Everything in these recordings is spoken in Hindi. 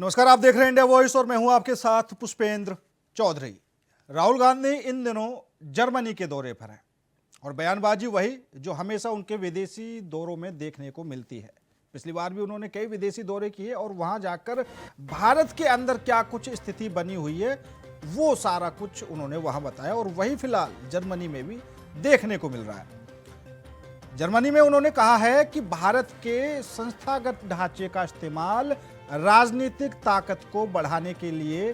नमस्कार, आप देख रहे हैं इंडिया वॉइस और मैं हूं आपके साथ पुष्पेंद्र चौधरी। राहुल गांधी इन दिनों जर्मनी के दौरे पर हैं और बयानबाजी वही जो हमेशा उनके विदेशी दौरों में देखने को मिलती है। पिछली बार भी उन्होंने कई विदेशी दौरे किए और वहां जाकर भारत के अंदर क्या कुछ स्थिति बनी हुई है वो सारा कुछ उन्होंने वहां बताया और वही फिलहाल जर्मनी में भी देखने को मिल रहा है। जर्मनी में उन्होंने कहा है कि भारत के संस्थागत ढांचे का इस्तेमाल राजनीतिक ताकत को बढ़ाने के लिए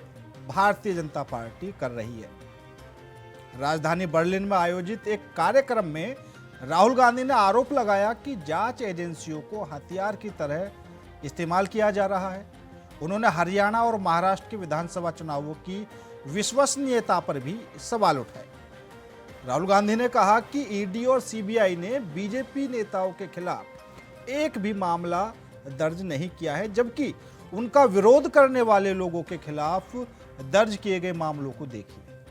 भारतीय जनता पार्टी कर रही है। राजधानी बर्लिन में आयोजित एक कार्यक्रम में राहुल गांधी ने आरोप लगाया कि जांच एजेंसियों को हथियार की तरह इस्तेमाल किया जा रहा है। उन्होंने हरियाणा और महाराष्ट्र के विधानसभा चुनावों की विश्वसनीयता पर भी सवाल उठाए। राहुल गांधी ने कहा कि ईडी और सीबीआई ने बीजेपी नेताओं के खिलाफ एक भी मामला दर्ज नहीं किया है, जबकि उनका विरोध करने वाले लोगों के खिलाफ दर्ज किए गए मामलों को देखिए।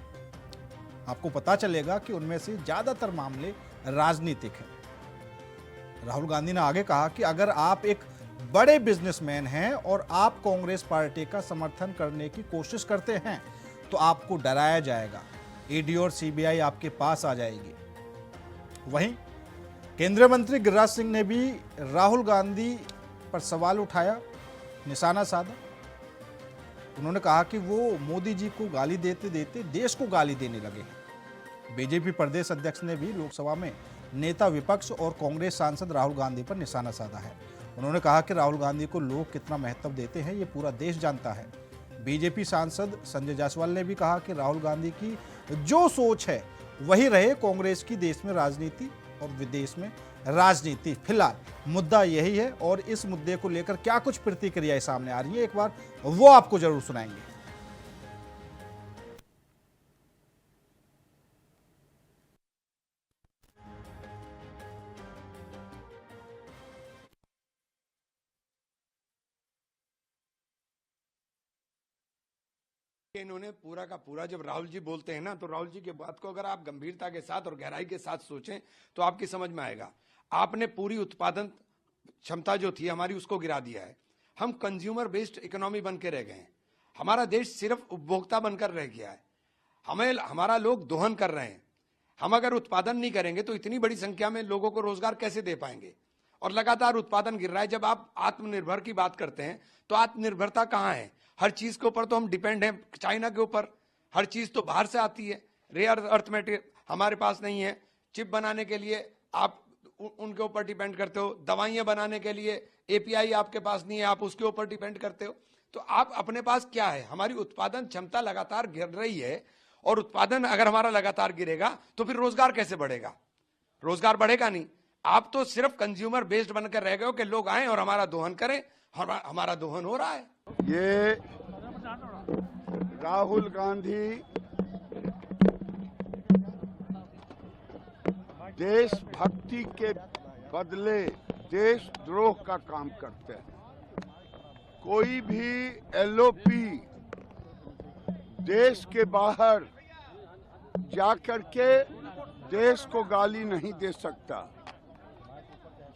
आपको पता चलेगा कि उनमें से ज्यादातर मामले राजनीतिक हैं। राहुल गांधी ने आगे कहा कि अगर आप एक बड़े बिजनेसमैन हैं और आप कांग्रेस पार्टी का समर्थन करने की कोशिश करते हैं तो आपको डराया जाएगा, ईडी और सीबीआई आपके पास आ जाएगी। वहीं केंद्रीय मंत्री गिरिराज सिंह ने भी राहुल गांधी पर सवाल उठाया, निशाना साधा। उन्होंने कहा कि वो मोदी जी को गाली देते देते देश को गाली देने लगे हैं। बीजेपी प्रदेश अध्यक्ष ने भी लोकसभा में नेता विपक्ष और कांग्रेस सांसद राहुल गांधी पर निशाना साधा है। उन्होंने कहा कि राहुल गांधी को लोग कितना महत्व देते हैं ये पूरा देश जानता है। बीजेपी सांसद संजय जायसवाल ने भी कहा कि राहुल गांधी की जो सोच है वही रहे कांग्रेस की देश में राजनीति और विदेश में राजनीति। फिलहाल मुद्दा यही है और इस मुद्दे को लेकर क्या कुछ प्रतिक्रियाएं सामने आ रही है, एक बार वो आपको जरूर सुनाएंगे। इन्होंने पूरा का पूरा, जब राहुल जी बोलते हैं ना, तो राहुल जी की बात को अगर आप गंभीरता के साथ और गहराई के साथ सोचें तो आपकी समझ में आएगा। आपने पूरी उत्पादन क्षमता जो थी हमारी उसको गिरा दिया है। हम कंज्यूमर बेस्ड इकोनॉमी बन के रह गए हैं। हमारा देश सिर्फ उपभोक्ता बनकर रह गया है। हमारा लोग दोहन कर रहे हैं। हम अगर उत्पादन नहीं करेंगे तो इतनी बड़ी संख्या में लोगों को रोजगार कैसे दे पाएंगे? और लगातार उत्पादन गिर रहा है। जब आप आत्मनिर्भर की बात करते हैं तो आत्मनिर्भरता कहाँ है? हर चीज के ऊपर तो हम डिपेंड हैं चाइना के ऊपर। हर चीज तो बाहर से आती है। रेयर अर्थ मेटेरियल हमारे पास नहीं है। चिप बनाने के लिए आप उनके ऊपर डिपेंड करते हो। दवाइयां बनाने के लिए एपीआई आपके पास नहीं है, आप उसके ऊपर डिपेंड करते हो। तो आप अपने पास क्या है? हमारी उत्पादन क्षमता लगातार गिर रही है और उत्पादन अगर हमारा लगातार गिरेगा तो फिर रोजगार कैसे बढ़ेगा? रोजगार बढ़ेगा नहीं। आप तो सिर्फ कंज्यूमर बेस्ड बनकर रह गए हो कि लोग आए और हमारा दोहन करें। हमारा दोहन हो रहा है। ये राहुल गांधी देशभक्ति के बदले देशद्रोह का काम करते हैं। कोई भी एलओपी देश के बाहर जाकर के देश को गाली नहीं दे सकता।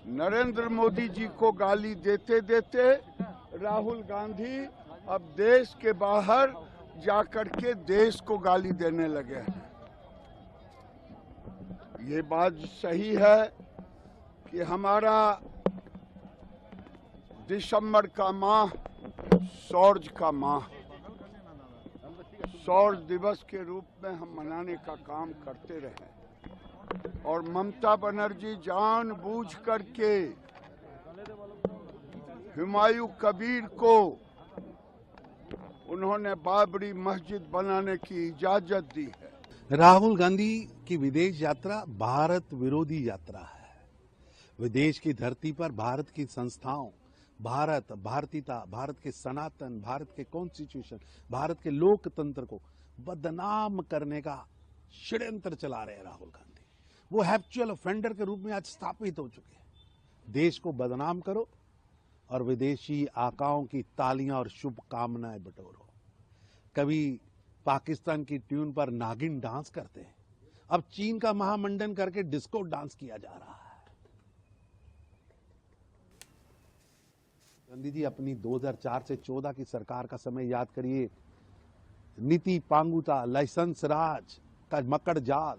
नरेंद्र मोदी जी को गाली देते देते राहुल गांधी अब देश के बाहर जाकर के देश को गाली देने लगे हैं। ये बात सही है कि हमारा दिसंबर का माह सौर्य का माह, सौर्य दिवस के रूप में हम मनाने का काम करते रहे और ममता बनर्जी जानबूझ करके हुमायूं कबीर को उन्होंने बाबरी मस्जिद बनाने की इजाजत दी है। राहुल गांधी की विदेश यात्रा भारत विरोधी यात्रा है। विदेश की धरती पर भारत की संस्थाओं, भारतीयता, भारत के सनातन, भारत के कॉन्स्टिट्यूशन, भारत के लोकतंत्र को बदनाम करने का षड्यंत्र चला रहे हैं राहुल गांधी। वो हैप्चुअल ऑफेंडर के रूप में आज स्थापित हो चुके हैं। देश को बदनाम करो और विदेशी आकाओं की तालियां और शुभकामनाएं बटोरो। कभी पाकिस्तान की ट्यून पर नागिन डांस करते हैं, अब चीन का महामंडन करके डिस्को डांस किया जा रहा है। गांधी जी अपनी 2004 से 14 की सरकार का समय याद करिए। नीति पांगुता, लाइसेंस राज का मकड़ जाल,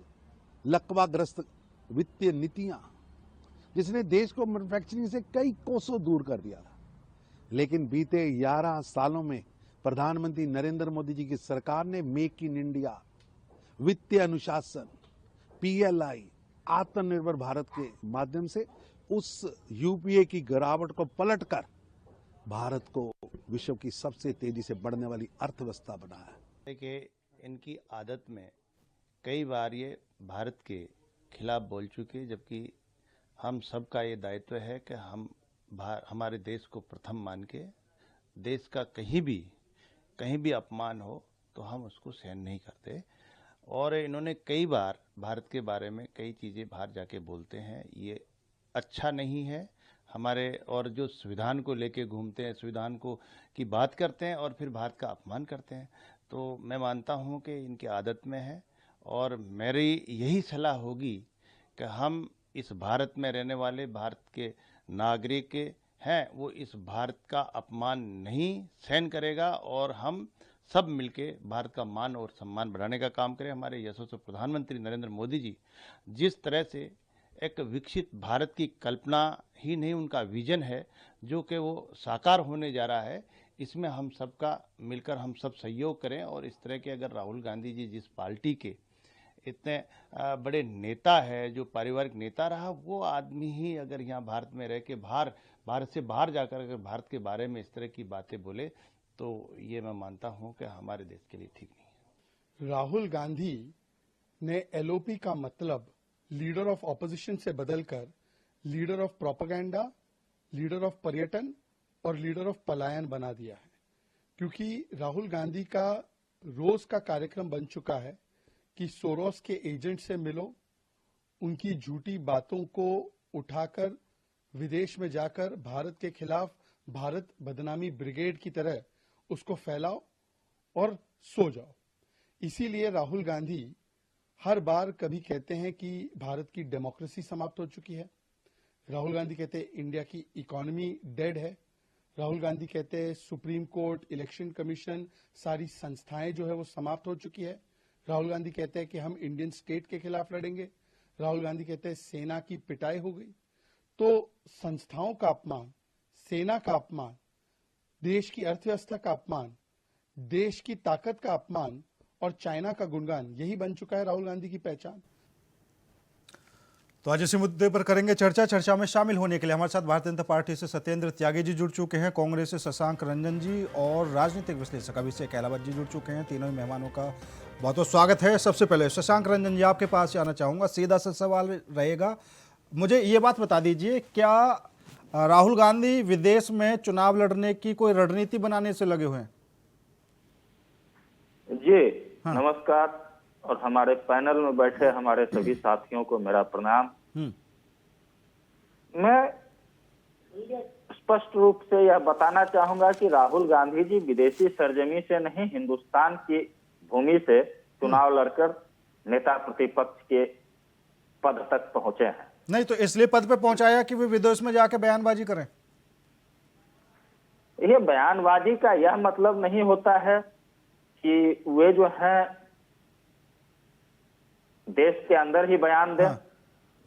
लकवाग्रस्त वित्तीय नीतियां, जिसने देश को मैन्युफैक्चरिंग से कई कोसों दूर कर दिया था। लेकिन बीते 11 सालों में प्रधानमंत्री नरेंद्र मोदी जी की सरकार ने मेक इन इंडिया, वित्तीय अनुशासन, पीएलआई, आत्मनिर्भर भारत के माध्यम से उस यूपीए की गिरावट को पलटकर भारत को विश्व की सबसे तेजी से बढ़ने वाली अर्थव्यवस्था बनाया है। देखिए, इनकी आदत में कई बार ये भारत के खिलाफ बोल चुके, जबकि हम सबका ये दायित्व है कि हम हमारे देश को प्रथम मान के देश का कहीं भी अपमान हो तो हम उसको सहन नहीं करते। और इन्होंने कई बार भारत के बारे में कई चीज़ें बाहर जाके बोलते हैं, ये अच्छा नहीं है हमारे। और जो संविधान को लेके घूमते हैं, संविधान को की बात करते हैं और फिर भारत का अपमान करते हैं, तो मैं मानता हूं कि इनकी आदत में है। और मेरी यही सलाह होगी कि हम इस भारत में रहने वाले भारत के नागरिक हैं, वो इस भारत का अपमान नहीं सहन करेगा और हम सब मिलके भारत का मान और सम्मान बढ़ाने का काम करें। हमारे यशस्वी प्रधानमंत्री नरेंद्र मोदी जी जिस तरह से एक विकसित भारत की कल्पना ही नहीं, उनका विजन है जो कि वो साकार होने जा रहा है, इसमें हम सबका मिलकर हम सब सहयोग करें। और इस तरह के अगर राहुल गांधी जी जिस पार्टी के इतने बड़े नेता है, जो पारिवारिक नेता रहा, वो आदमी ही अगर यहाँ भारत में रह के भारत से बाहर जाकर अगर भारत के बारे में इस तरह की बातें बोले, तो ये मैं मानता हूँ कि हमारे देश के लिए ठीक नहीं है। राहुल गांधी ने एलओपी का मतलब लीडर ऑफ ऑपोजिशन से बदलकर leader of propaganda, leader of पर्यटन और लीडर ऑफ पलायन बना दिया है। क्योंकि राहुल गांधी का रोज का कार्यक्रम बन चुका है कि सोरोस के एजेंट से मिलो, उनकी झूठी बातों को उठाकर विदेश में जाकर भारत के खिलाफ भारत बदनामी ब्रिगेड की तरह उसको फैलाओ और सो जाओ। इसीलिए राहुल गांधी हर बार कभी कहते हैं कि भारत की डेमोक्रेसी समाप्त हो चुकी है, राहुल गांधी कहते हैं इंडिया की इकोनॉमी डेड है, राहुल गांधी कहते हैं सुप्रीम कोर्ट, इलेक्शन कमीशन, सारी संस्थाएं जो है वो समाप्त हो चुकी है, राहुल गांधी कहते हैं कि हम इंडियन स्टेट के खिलाफ लड़ेंगे, राहुल गांधी कहते हैं सेना की पिटाई हो गई। तो संस्थाओं का अपमान, सेना का अपमान, देश की अर्थव्यवस्था का अपमान, देश की ताकत का अपमान और चाइना का गुणगान, यही बन चुका है राहुल गांधी की पहचान। तो आज इसी मुद्दे पर करेंगे चर्चा में शामिल होने के लिए हमारे साथ भारतीय जनता पार्टी से सत्येंद्र त्यागी जी जुड़ चुके हैं, कांग्रेस से शशांक रंजन जी और राजनीतिक विश्लेषक अभिषेक अहलावत जी जुड़ चुके हैं। तीनों ही मेहमानों का बहुत बहुत स्वागत है। सबसे पहले शशांक रंजन जी, आपके पास आना चाहूँगा, सीधा सा सवाल रहेगा, मुझे ये बात बता दीजिए, क्या राहुल गांधी विदेश में चुनाव लड़ने की कोई रणनीति बनाने से लगे हुए हैं? जी नमस्कार, और हमारे पैनल में बैठे हमारे सभी साथियों को मेरा प्रणाम। मैं स्पष्ट रूप से यह बताना चाहूंगा कि राहुल गांधी जी विदेशी सरजमी से नहीं, हिंदुस्तान की भूमि से चुनाव लड़कर नेता प्रतिपक्ष के पद तक पहुंचे हैं। नहीं तो इसलिए पद पे पहुंचाया कि वे विदेश में जाके बयानबाजी करें? यह बयानबाजी का यह मतलब नहीं होता है कि वे जो है देश के अंदर ही बयान दें।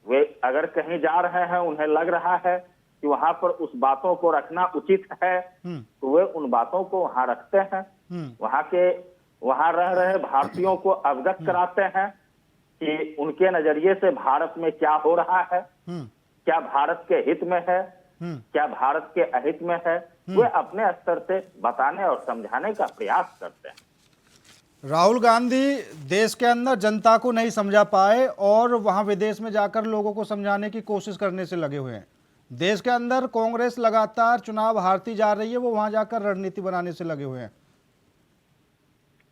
वे अगर कहीं जा रहे हैं, उन्हें लग रहा है कि वहां पर उस बातों को रखना उचित है, तो वे उन बातों को वहां रखते हैं, वहां रह रहे भारतीयों को अवगत कराते हैं कि उनके नजरिए से भारत में क्या हो रहा है, क्या भारत के हित में है, क्या भारत के अहित में है, वे अपने स्तर से बताने और समझाने का प्रयास करते हैं। राहुल गांधी देश के अंदर जनता को नहीं समझा पाए और वहां विदेश में जाकर लोगों को समझाने की कोशिश करने से लगे हुए हैं। देश के अंदर कांग्रेस लगातार चुनाव हारती जा रही है, वो वहां जाकर रणनीति बनाने से लगे हुए हैं।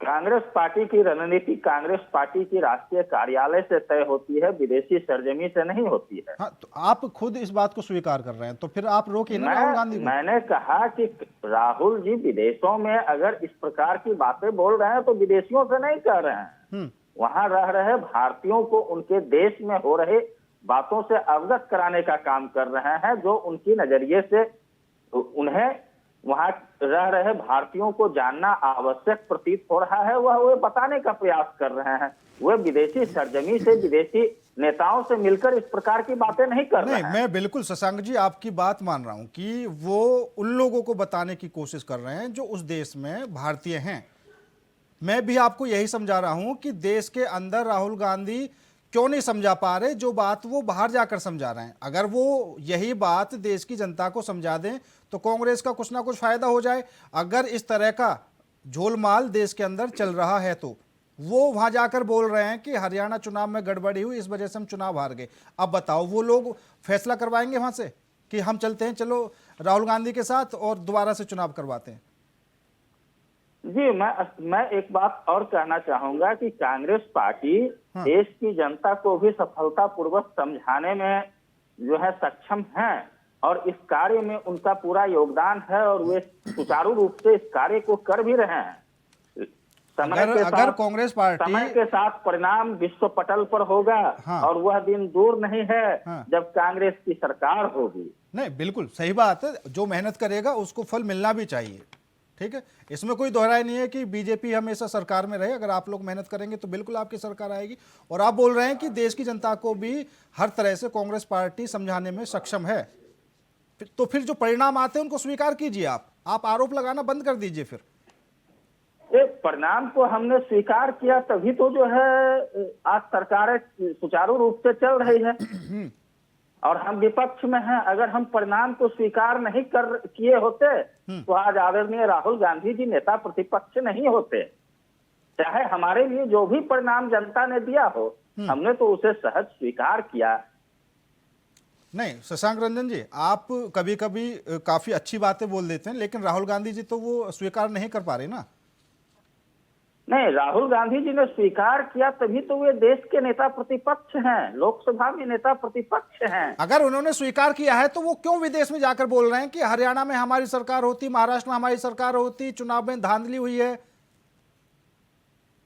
कांग्रेस पार्टी की रणनीति कांग्रेस पार्टी की राष्ट्रीय कार्यालय से तय होती है, विदेशी सरजमी से नहीं होती है। हाँ, तो आप खुद इस बात को स्वीकार कर रहे हैं, तो फिर आप रोकिए ना राहुल गांधी को। मैंने कहा कि राहुल जी विदेशों में अगर इस प्रकार की बातें बोल रहे हैं तो विदेशियों से नहीं कह रहे हैं, वहां रह रहे भारतीयों को उनके देश में हो रहे बातों से अवगत कराने का काम कर रहे हैं, जो उनकी नजरिए से उन्हें वहां रह रहे भारतीयों को जानना आवश्यक प्रतीत हो रहा है, वह वे बताने का प्रयास कर रहे हैं। वे विदेशी सरजमी से, विदेशी नेताओं से मिलकर इस प्रकार की बातें नहीं कर रहे नहीं, हैं। मैं बिल्कुल शशांक जी आपकी बात मान रहा हूं कि वो उन लोगों को बताने की कोशिश कर रहे हैं जो उस देश में भारतीय हैं। मैं भी आपको यही समझा रहा हूं कि देश के अंदर राहुल गांधी क्यों नहीं समझा पा रहे जो बात वो बाहर जाकर समझा रहे हैं। अगर वो यही बात देश की जनता को समझा दें तो कांग्रेस का कुछ ना कुछ फायदा हो जाए। अगर इस तरह का झोलमाल देश के अंदर चल रहा है तो वो वहां जाकर बोल रहे हैं कि हरियाणा चुनाव में गड़बड़ी हुई, इस वजह से हम चुनाव हार गए। अब बताओ वो लोग फैसला करवाएंगे वहां से कि हम चलते हैं, चलो राहुल गांधी के साथ और दोबारा से चुनाव करवाते हैं? जी, मैं एक बात और कहना चाहूंगा कि कांग्रेस पार्टी देश की जनता को भी सफलतापूर्वक समझाने में जो है सक्षम है और इस कार्य में उनका पूरा योगदान है और वे सुचारू रूप से इस कार्य को कर भी रहे हैं। अगर कांग्रेस पार्टी समय के साथ परिणाम विश्व पटल पर होगा और वह दिन दूर नहीं है जब कांग्रेस की सरकार होगी। नहीं, बिल्कुल सही बात है, जो मेहनत करेगा उसको फल मिलना भी चाहिए, ठीक है, इसमें कोई दोहराई नहीं है कि बीजेपी हमेशा सरकार में रहे। अगर आप लोग मेहनत करेंगे तो बिल्कुल आपकी सरकार आएगी। और आप बोल रहे हैं कि देश की जनता को भी हर तरह से कांग्रेस पार्टी समझाने में सक्षम है, तो फिर जो परिणाम आते हैं उनको स्वीकार कीजिए। आप आरोप लगाना बंद कर दीजिए। फिर परिणाम को हमने स्वीकार किया तभी तो जो है आज सरकारें सुचारू रूप से चल रही है और हम विपक्ष में हैं। अगर हम परिणाम को स्वीकार नहीं किए होते तो आज आदरणीय राहुल गांधी जी नेता प्रतिपक्ष नहीं होते। चाहे हमारे लिए जो भी परिणाम जनता ने दिया हो, हमने तो उसे सहज स्वीकार किया। नहीं शशांक रंजन जी, आप कभी कभी काफी अच्छी बातें बोल देते हैं, लेकिन राहुल गांधी जी तो वो स्वीकार नहीं कर पा रहे ना। नहीं, राहुल गांधी जी ने स्वीकार किया तभी तो वे देश के नेता प्रतिपक्ष हैं, लोकसभा में नेता प्रतिपक्ष हैं। अगर उन्होंने स्वीकार किया है तो वो क्यों विदेश में जाकर बोल रहे हैं कि हरियाणा में हमारी सरकार होती, महाराष्ट्र में हमारी सरकार होती, चुनाव में धांधली हुई है?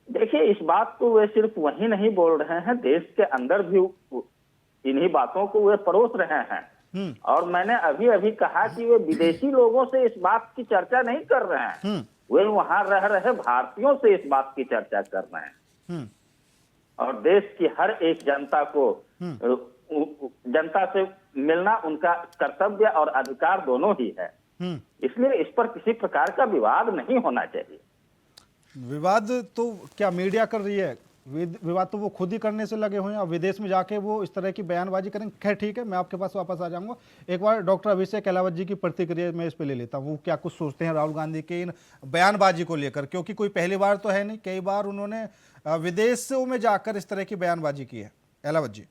देखिए, इस बात को वे सिर्फ वही नहीं बोल रहे हैं, देश के अंदर भी इन्हीं बातों को वे परोस रहे हैं। और मैंने अभी अभी कहा कि वे विदेशी लोगों से इस बात की चर्चा नहीं कर रहे हैं, वे वहां रह रहे भारतीयों से इस बात की चर्चा कर रहे हैं। और देश की हर एक जनता को जनता से मिलना उनका कर्तव्य और अधिकार दोनों ही है। इसलिए इस पर किसी प्रकार का विवाद नहीं होना चाहिए। विवाद तो क्या मीडिया कर रही है? विवाद तो वो खुद ही करने से लगे हुए हैं और विदेश में जाके वो इस तरह की बयानबाजी करेंगे। खैर ठीक है, मैं आपके पास वापस आ जाऊंगा। एक बार डॉक्टर अभिषेक अहलावत जी की प्रतिक्रिया मैं इस पे ले लेता हूँ, वो क्या कुछ सोचते हैं राहुल गांधी के इन बयानबाजी को लेकर, क्योंकि कोई पहली बार तो है नहीं, कई बार उन्होंने विदेशों में जाकर इस तरह की बयानबाजी की है। अहलावत जी।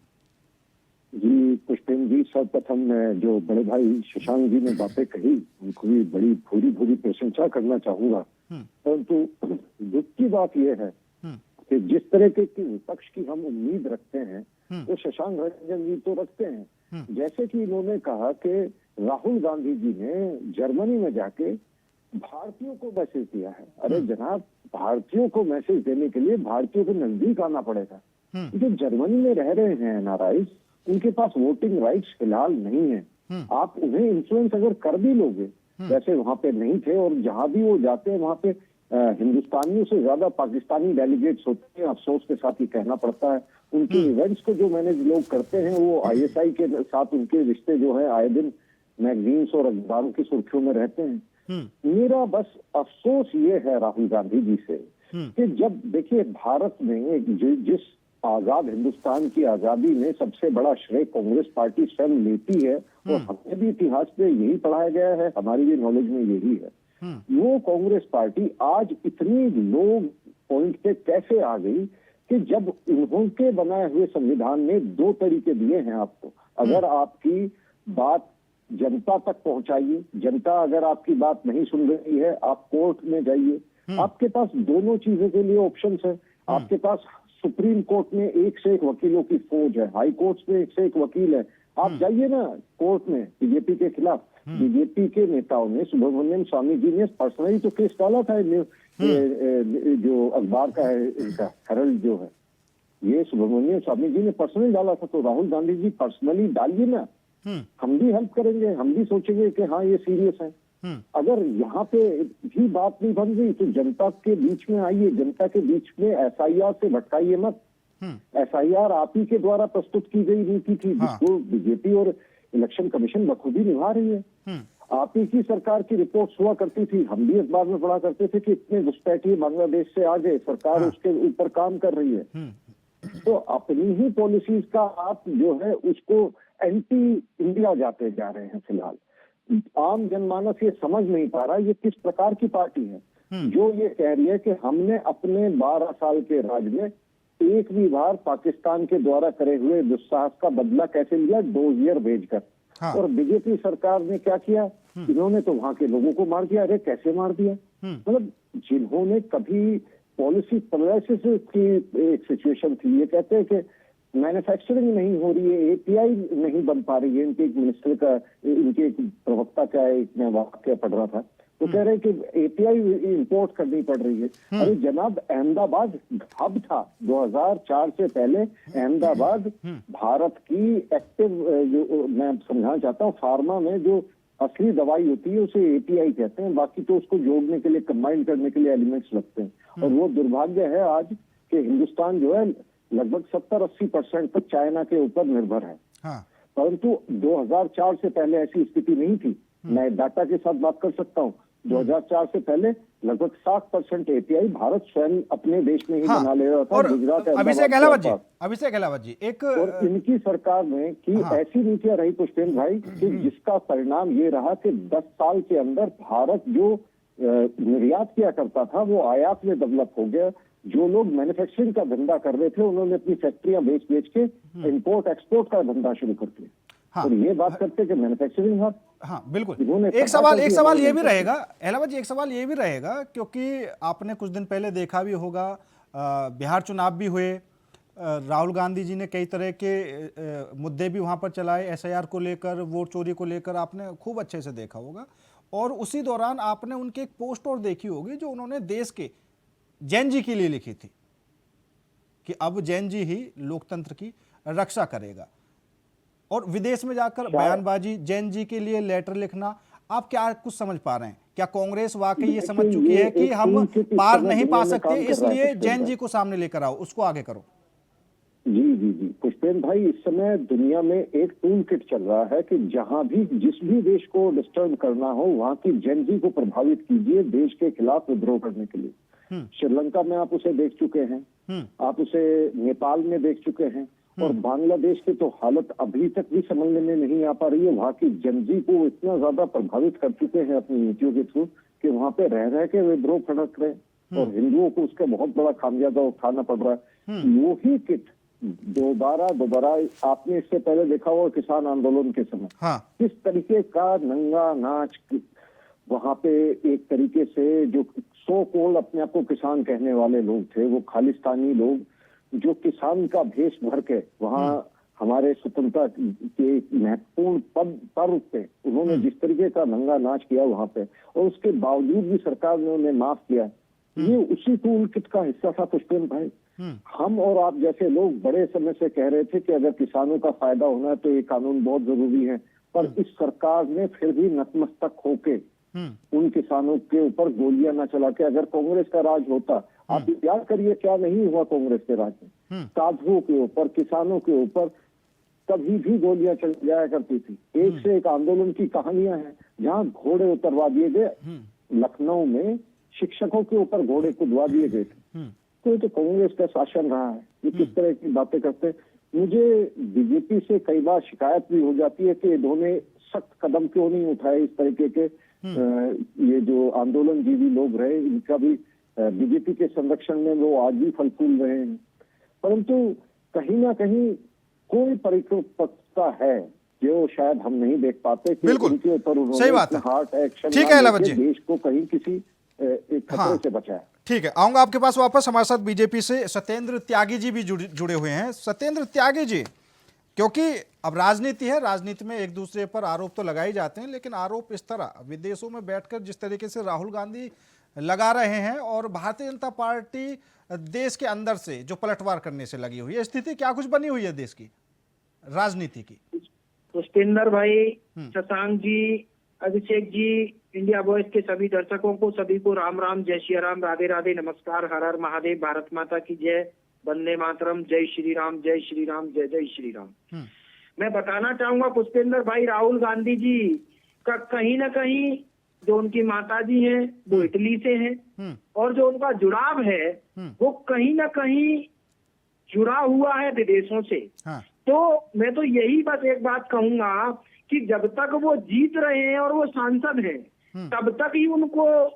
जी पुष्पेंद्र जी, सर्वप्रथम जो बड़े भाई शशांक जी ने बातें कही उनको भी बड़ी भूरी भूरी प्रशंसा करना चाहूंगा, परंतु दुख की बात यह है कि जिस तरह के विपक्ष की हम उम्मीद रखते हैं वो शशांक रंजन जी तो रखते हैं। जैसे कि इन्होंने कहा कि राहुल गांधी जी ने जर्मनी में जाके भारतीयों को मैसेज दिया है। अरे जनाब, भारतीयों को मैसेज देने के लिए भारतीयों के नजदीक आना पड़ेगा। जो जर्मनी में रह रहे हैं एनआरआई, उनके पास वोटिंग राइट्स फिलहाल नहीं है। आप उन्हें इन्फ्लुएंस अगर कर भी लोगे, वैसे वहां पे नहीं थे और जहां भी वो जाते हैं वहां पे हिंदुस्तानियों से ज्यादा पाकिस्तानी डेलीगेट्स होते हैं। अफसोस के साथ ये कहना पड़ता है। उनके इवेंट्स को जो मैनेज लोग करते हैं वो आईएसआई के साथ उनके रिश्ते जो है आए दिन मैगजीन्स और अखबारों की सुर्खियों में रहते हैं। मेरा बस अफसोस ये है राहुल गांधी जी से कि जब देखिए भारत में जिस आजाद हिंदुस्तान की आजादी में सबसे बड़ा श्रेय कांग्रेस पार्टी स्वयं लेती है और हमें भी इतिहास में यही पढ़ाया गया है, हमारी भी नॉलेज में यही है, वो कांग्रेस पार्टी आज इतनी लो पॉइंट पे कैसे आ गई कि जब उन्होंने बनाए हुए संविधान ने 2 तरीके दिए हैं आपको। अगर आपकी बात जनता तक पहुंचाइए, जनता अगर आपकी बात नहीं सुन रही है आप कोर्ट में जाइए। आपके पास दोनों चीजों के लिए ऑप्शंस है। आपके पास सुप्रीम कोर्ट में एक से एक वकीलों की फौज है, हाई कोर्ट में एक से एक वकील है। आप जाइए ना कोर्ट में बीजेपी के खिलाफ। बीजेपी के नेताओं ने, सुब्रमण्यम स्वामी जी ने पर्सनली तो केस डाला था, जो अखबार का है इनका हेरल्ड जो है, ये सुब्रमण्यम स्वामी जी ने पर्सनली डाला था। तो राहुल गांधी जी पर्सनली डालिए ना, हम भी हेल्प करेंगे, हम भी सोचेंगे कि हाँ ये सीरियस है। अगर यहाँ पे भी बात नहीं बन रही तो जनता के बीच में आइए, जनता के बीच में एसआईआर से भटकाइए मत। एसआईआर आप ही के द्वारा प्रस्तुत की गई नीति थी, जिसको बीजेपी और इलेक्शन कमीशन बखूबी निभा रही है। आप ही की सरकार की रिपोर्ट्स हुआ करती थी, हम भी अखबार में पढ़ा करते थे कि इतने घुसपैठिए बांग्लादेश से आ गए, सरकार उसके ऊपर काम कर रही है। तो अपनी ही पॉलिसीज का आप जो है उसको एंटी इंडिया जाते जा रहे हैं। फिलहाल आम जनमानस ये समझ नहीं पा रहा ये किस प्रकार की पार्टी है जो ये कह रही है कि हमने अपने 12 साल के राज में एक भी बार पाकिस्तान के द्वारा करे हुए दुस्साहस का बदला कैसे लिया, डोजियर भेजकर। और बीजेपी सरकार ने क्या किया, इन्होंने तो वहां के लोगों को मार दिया। अरे कैसे मार दिया, मतलब जिन्होंने कभी पॉलिसी पैरालिसिस की एक सिचुएशन थी, ये कहते हैं कि मैन्युफैक्चरिंग नहीं हो रही है, एपीआई नहीं बन पा रही है। इनके एक मिनिस्टर का, इनके एक प्रवक्ता का एक मैं वाक्य पढ़ रहा था, तो कह रहे हैं कि एपीआई इंपोर्ट करनी पड़ रही है। अरे जनाब, अहमदाबाद हब था 2004 से पहले। अहमदाबाद भारत की एक्टिव, जो मैं समझाना चाहता हूँ, फार्मा में जो असली दवाई होती है उसे एपीआई कहते हैं, बाकी तो उसको जोड़ने के लिए, कंबाइन करने के लिए एलिमेंट्स लगते हैं। और वो दुर्भाग्य है आज कि हिंदुस्तान जो है लगभग 70-80% तक चाइना के ऊपर निर्भर है। परंतु 2004 से पहले ऐसी स्थिति नहीं थी। मैं डाटा के साथ बात कर सकता हूँ। 2004 से पहले लगभग 60% एपीआई भारत स्वयं अपने देश में ही बना ले रहा था। और गुजरात, अभिषेक अहलावत जी एक और इनकी सरकार में की ऐसी नीतियां रही पुष्पेंद्र भाई कि जिसका परिणाम ये रहा कि 10 साल के अंदर भारत जो निर्यात किया करता था वो आयात में डेवलप हो गया। जो लोग मैन्युफैक्चरिंग का धंधा कर रहे थे उन्होंने अपनी फैक्ट्रियां बेच के इंपोर्ट एक्सपोर्ट का धंधा शुरू कर दिया। और ये बात करते कि मैन्युफैक्चरिंग हब। हाँ बिल्कुल। एक सवाल ये भी रहेगा अहलावत जी, एक सवाल ये भी रहेगा, क्योंकि आपने कुछ दिन पहले देखा भी होगा, बिहार चुनाव भी हुए, राहुल गांधी जी ने कई तरह के मुद्दे भी वहां पर चलाए, एसआईआर को लेकर, वोट चोरी को लेकर, आपने खूब अच्छे से देखा होगा। और उसी दौरान आपने उनकी एक पोस्ट और देखी होगी जो उन्होंने देश के जैन जी के लिए लिखी थी कि अब जैन जी ही लोकतंत्र की रक्षा करेगा। और विदेश में जाकर बयानबाजी, जैन जी के लिए लेटर लिखना, आप क्या कुछ समझ पा रहे हैं? क्या कांग्रेस वाकई ये समझ चुकी है कि हम पार नहीं पा सकते, इसलिए जैन जी को सामने लेकर आओ, उसको आगे करो? जी पुष्पेंद्र भाई, इस समय दुनिया में एक टूल किट चल रहा है कि जहां भी जिस भी देश को डिस्टर्ब करना हो वहां की जैन जी को प्रभावित कीजिए देश के खिलाफ विद्रोह करने के लिए। श्रीलंका में आप उसे देख चुके हैं, आप उसे नेपाल में देख चुके हैं, और बांग्लादेश की तो हालत अभी तक भी समझने में नहीं आ पा रही है। वहां की जनजी को इतना ज्यादा प्रभावित कर चुके हैं अपनी नीतियों के थ्रू कि वहां पे रह के विद्रोह खड़क रहे और हिंदुओं को उसका बहुत बड़ा खामियाजा उठाना पड़ रहा है। वो ही किट दोबारा आपने इससे पहले देखा हुआ किसान आंदोलन के समय किस तरीके का नंगा नाच वहां पे, एक तरीके से जो सो कॉल्ड अपने आप को किसान कहने वाले लोग थे, वो खालिस्तानी लोग जो किसान का भेष भर के वहां हमारे स्वतंत्रता के महत्वपूर्ण पर्व पे उन्होंने जिस तरीके का नंगा नाच किया वहां पे, और उसके बावजूद भी सरकार ने उन्हें माफ किया, ये उसी टूल किट का हिस्सा था पुष्पेंद्र भाई। हम और आप जैसे लोग बड़े समय से कह रहे थे कि अगर किसानों का फायदा होना है तो ये कानून बहुत जरूरी है, पर इस सरकार ने फिर भी नतमस्तक होके उन किसानों के ऊपर गोलियां न चला के, अगर कांग्रेस का राज होता, आप याद करिए क्या नहीं हुआ कांग्रेस के राज में, साधुओं के ऊपर, किसानों के ऊपर कभी भी गोलियां चल जाया करती थी। एक से एक आंदोलन की कहानियां हैं जहां घोड़े उतरवा दिए गए। लखनऊ में शिक्षकों के ऊपर घोड़े कुदवा दिए गए थे। तो ये तो कांग्रेस का शासन रहा है। ये किस तरह की बातें करते हैं। मुझे बीजेपी से कई बार शिकायत भी हो जाती है कि इन्होंने सख्त कदम क्यों नहीं उठाए इस तरीके के। ये जो आंदोलनजीवी लोग रहे, इनका भी बीजेपी के संरक्षण में वो आज भी फल फूल रहे हैं, परंतु कहीं ना कहीं कोई परिपक्वता है जो शायद हम नहीं देख पाते। बिल्कुल उनके ऊपर उन्होंने हार्ट एक्शन ठीक है अहलावत जी, देश को कहीं किसी एक खतरे से बचाया। ठीक है, आऊंगा आपके पास वापस। हमारे साथ बीजेपी से सत्येंद्र त्यागी जी भी जुड़े हुए हैं। सत्येंद्र त्यागी जी, क्योंकि अब राजनीति है, राजनीति में एक दूसरे पर आरोप तो लगाए जाते हैं, लेकिन आरोप इस तरह विदेशों में बैठकर जिस तरीके से राहुल गांधी लगा रहे हैं और भारतीय जनता पार्टी देश के अंदर से जो पलटवार करने से लगी हुई है, स्थिति क्या कुछ बनी हुई है देश की राजनीति की? पुष्पेंद्र भाई, शशांक जी, अभिषेक जी, इंडिया वॉइस के सभी दर्शकों को, सभी को राम राम, जय श्री राम, राधे राधे, नमस्कार, हर हर महादेव, भारत माता की जय, वंदे मातरम, जय श्री राम, जय श्री राम, जय जय श्री राम। मैं बताना चाहूंगा पुष्पेंद्र भाई, राहुल गांधी जी का कहीं ना कहीं जो उनकी माता जी हैं वो इटली से हैं, और जो उनका जुड़ाव है वो कहीं ना कहीं जुड़ा हुआ है विदेशों से। तो मैं तो यही बस एक बात कहूंगा कि जब तक वो जीत रहे हैं और वो सांसद हैं, तब तक ही उनको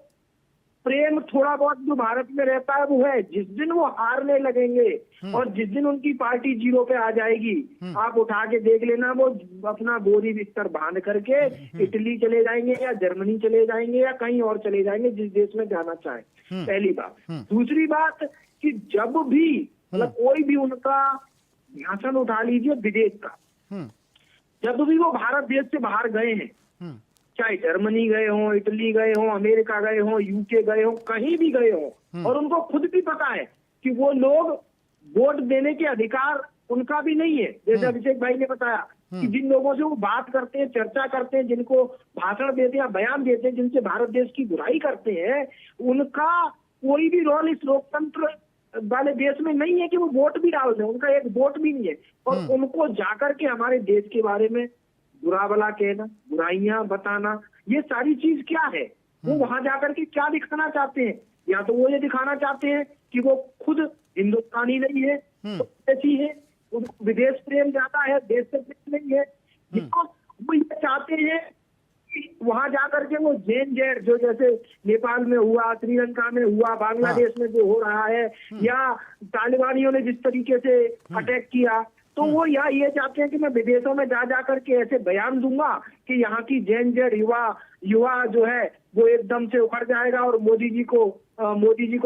प्रेम थोड़ा बहुत जो भारत में रहता है वो है। जिस दिन वो हारने लगेंगे और जिस दिन उनकी पार्टी जीरो पे आ जाएगी, आप उठा के देख लेना, वो अपना बोरी बिस्तर बांध करके इटली चले जाएंगे या जर्मनी चले जाएंगे या कहीं और चले जाएंगे, जिस देश में जाना चाहे। पहली बात। दूसरी बात कि जब भी मतलब कोई भी उनका भाषण उठा लीजिए विदेश का, जब भी वो भारत देश से बाहर गए हैं, चाहे जर्मनी गए हों, इटली गए हों, अमेरिका गए हों, यूके गए हों, कहीं भी गए हों, और उनको खुद भी पता है कि वो लोग वोट देने के अधिकार उनका भी नहीं है। जैसे अभिषेक भाई ने बताया कि जिन लोगों से वो बात करते हैं, चर्चा करते हैं, जिनको भाषण देते हैं, बयान देते हैं, जिनसे भारत देश की बुराई करते हैं, उनका कोई भी रोल इस लोकतंत्र वाले देश में नहीं है कि वो वोट भी डाल दें। उनका एक वोट भी नहीं है, और उनको जाकर के हमारे देश के बारे में बुरा भला कहना, बुराइयां बताना, ये सारी चीज क्या है? वो वहां जाकर के क्या दिखाना चाहते हैं? या तो वो ये दिखाना चाहते हैं कि वो खुद हिंदुस्तानी नहीं है, ऐसी है, उनको विदेश प्रेम ज्यादा है, देश से प्रेम नहीं है। वो ये चाहते हैं कि वहां जाकर के वो जैन जैर जो जैसे नेपाल में हुआ, श्रीलंका में हुआ, बांग्लादेश में जो हो रहा है, या तालिबानियों ने जिस तरीके से अटैक किया, तो वो यहाँ ये चाहते हैं कि मैं विदेशों में जा करके ऐसे बयान दूंगा कि यहाँ की जैन जैर युवा जो है वो एकदम से उखड़ जाएगा और मोदी जी को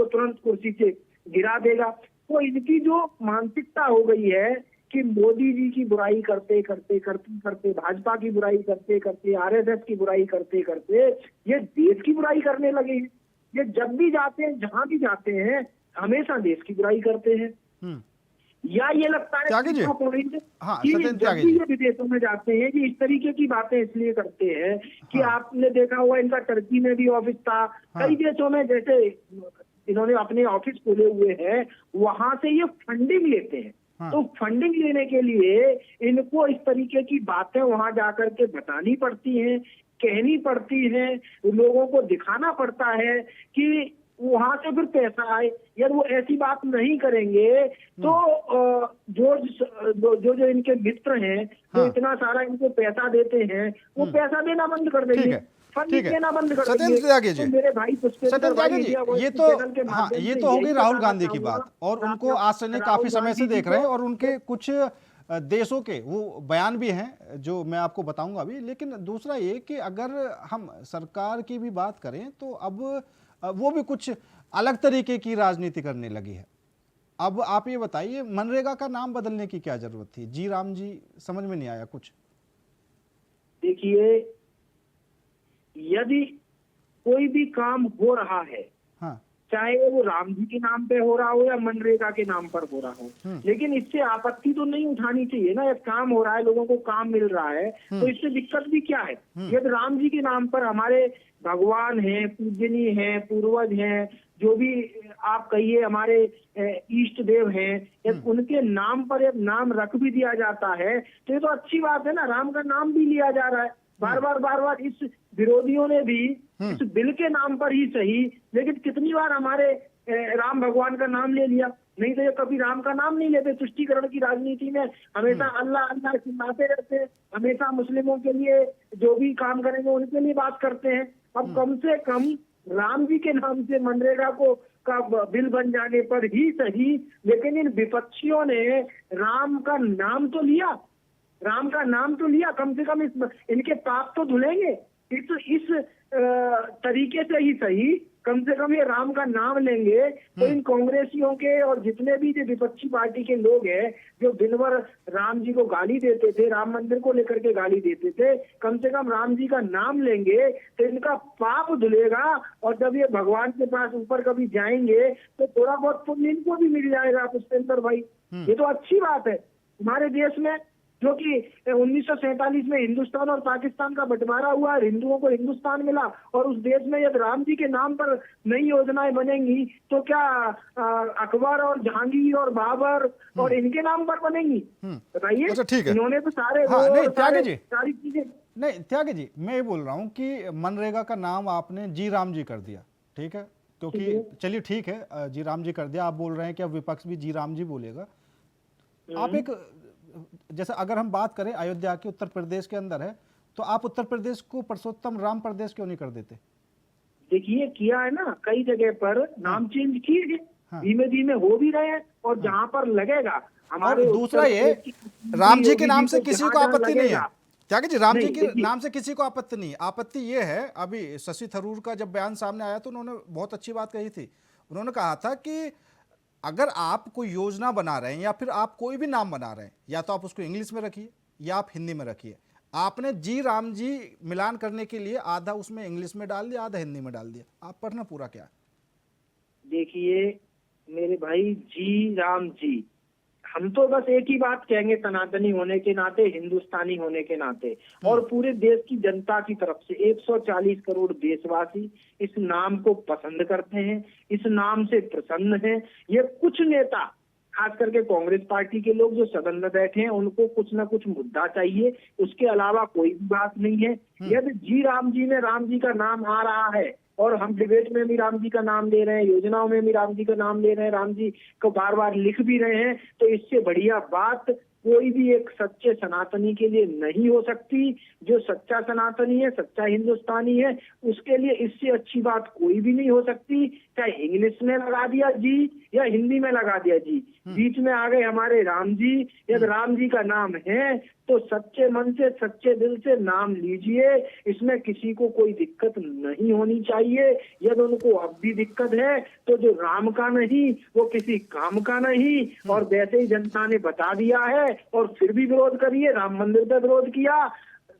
तुरंत कुर्सी से गिरा देगा। तो इनकी जो मानसिकता हो गई है कि मोदी जी की बुराई करते करते, भाजपा की बुराई करते करते, आरएसएस की बुराई करते करते ये देश की बुराई करने लगे हैं। ये जब भी जाते हैं, जहां भी जाते हैं, हमेशा देश की बुराई करते हैं। या ये लगता है कि जब भी ये विदेशों में जाते हैं ये इस तरीके की बातें इसलिए करते हैं कि आपने देखा हुआ इनका टर्की में भी ऑफिस था, कई देशों में जैसे इन्होंने अपने ऑफिस खोले हुए हैं, वहां से ये फंडिंग लेते हैं। तो फंडिंग लेने के लिए इनको इस तरीके की बातें वहां जाकर के बतानी पड़ती हैं, कहनी पड़ती हैं, लोगों को दिखाना पड़ता है कि वहां से फिर पैसा आए। यदि वो ऐसी बात नहीं करेंगे तो जो इनके मित्र हैं, जो इतना सारा इनको पैसा देते हैं, वो पैसा देना बंद कर देंगे, फंडिंग देना बंद कर देंगे। तो मेरे भाई सत्येंद्र त्यागी जी, ये तो हो गई राहुल गांधी की बात, और उनको आज से नहीं काफी समय से देख रहे हैं, और उनके कुछ देशों के वो बयान भी हैं जो मैं आपको बताऊंगा अभी। लेकिन दूसरा ये कि अगर हम सरकार की भी बात करें तो अब वो भी कुछ अलग तरीके की राजनीति करने लगी है। अब आप ये बताइए, मनरेगा का नाम बदलने की क्या जरूरत थी? जी राम जी, समझ में नहीं आया कुछ। देखिए, यदि कोई भी काम हो रहा है, चाहे वो राम जी के नाम पे हो रहा हो या मनरेगा के नाम पर हो रहा हो, लेकिन इससे आपत्ति तो नहीं उठानी चाहिए ना। एक काम हो रहा है, लोगों को काम मिल रहा है, तो इससे दिक्कत भी क्या है? यदि राम जी के नाम पर हमारे भगवान हैं, पूजनीय हैं, पूर्वज हैं, जो भी आप कहिए हमारे इष्ट देव हैं, यदि उनके नाम पर एक नाम रख भी दिया जाता है तो ये तो अच्छी बात है ना। राम का नाम भी लिया जा रहा है बार बार। इस विरोधियों ने भी इस बिल के नाम पर ही सही, लेकिन कितनी बार हमारे राम भगवान का नाम ले लिया। नहीं तो ये कभी राम का नाम नहीं लेते। तुष्टीकरण की राजनीति में हमेशा अल्लाह अल्लाह चिल्लाते रहते हैं, हमेशा मुस्लिमों के लिए जो भी काम करेंगे उनके लिए बात करते हैं। अब कम से कम राम जी के नाम से मनरेगा का बिल बन जाने पर ही सही, लेकिन इन विपक्षियों ने राम का नाम तो लिया, कम से कम इनके पाप तो धुलेंगे इस तरीके से ही सही। कम से कम ये राम का नाम लेंगे तो इन कांग्रेसियों के और जितने भी जो विपक्षी पार्टी के लोग हैं जो दिन भर राम जी को गाली देते थे, राम मंदिर को लेकर के गाली देते थे, कम से कम राम जी का नाम लेंगे तो इनका पाप धुलेगा। और जब ये भगवान के पास ऊपर कभी जाएंगे तो थोड़ा बहुत पुण्य इनको भी मिल जाएगा। पुष्पेंद्र भाई, ये तो अच्छी बात है। हमारे देश में जो कि 1947 में हिंदुस्तान और पाकिस्तान का बंटवारा हुआ, हिंदुओं को हिंदुस्तान मिला, और उस देश में यदि राम जी के नाम पर नई योजनाएं बनेंगी तो क्या अकबर और जहांगीर और बाबर और इनके नाम पर बनेंगी? बताइए। अच्छा, ठीक है। इन्होंने तो सारे हाँ, नहीं, त्यागी सारे जी। सारी चीजें। नहीं त्यागी जी, मैं ये बोल रहा हूँ कि मनरेगा का नाम आपने जी राम जी कर दिया, ठीक है, क्योंकि चलिए ठीक है, जी राम जी कर दिया, आप बोल रहे हैं कि अब विपक्ष भी जी राम जी बोलेगा। आप एक, जैसे अगर हम बात करें अयोध्या की, उत्तर प्रदेश के अंदर है, तो आप उत्तर प्रदेश को परसोत्तम राम प्रदेश क्यों नहीं कर देते? देखिए, किया है ना, कई जगह पर नाम चेंज किए गए, धीमे धीमे हो भी रहे हैं, और जहाँ पर लगेगा हमारे। और दूसरा ये, राम जी के नाम से किसी को आपत्ति नहीं है त्यागी जी, राम जी के नाम से किसी को आपत्ति नहीं है। आपत्ति ये है, अभी शशि थरूर का जब बयान सामने आया तो उन्होंने बहुत अच्छी बात कही थी। उन्होंने कहा था कि अगर आप कोई योजना बना रहे हैं या फिर आप कोई भी नाम बना रहे हैं, या तो आप उसको इंग्लिश में रखिए या आप हिंदी में रखिए। आपने जी राम जी मिलान करने के लिए आधा उसमें इंग्लिश में डाल दिया, आधा हिंदी में डाल दिया। आप पढ़ना पूरा क्या? देखिए मेरे भाई, जी राम जी, हम तो बस एक ही बात कहेंगे, सनातनी होने के नाते, हिंदुस्तानी होने के नाते, और पूरे देश की जनता की तरफ से 140 करोड़ देशवासी इस नाम को पसंद करते हैं, इस नाम से प्रसन्न हैं। ये कुछ नेता, खास करके कांग्रेस पार्टी के लोग जो सदन में बैठे हैं, उनको कुछ ना कुछ मुद्दा चाहिए, उसके अलावा कोई भी बात नहीं है। यदि जी राम जी में राम जी का नाम आ रहा है, और हम डिबेट में भी राम जी का नाम ले रहे हैं, योजनाओं में भी राम जी का नाम ले रहे हैं, राम जी को बार बार लिख भी रहे हैं, तो इससे बढ़िया बात कोई भी एक सच्चे सनातनी के लिए नहीं हो सकती। जो सच्चा सनातनी है, सच्चा हिंदुस्तानी है, उसके लिए इससे अच्छी बात कोई भी नहीं हो सकती। चाहे इंग्लिश में लगा दिया जी या हिंदी में लगा दिया जी, बीच में आ गए हमारे राम जी। यदि राम जी का नाम है तो सच्चे मन से, सच्चे दिल से नाम लीजिए, इसमें किसी को कोई दिक्कत नहीं होनी चाहिए। यदि उनको अब भी दिक्कत है तो जो राम का नहीं वो किसी काम का नहीं, और वैसे ही जनता ने बता दिया है, और फिर भी विरोध करिए। राम मंदिर पर विरोध किया,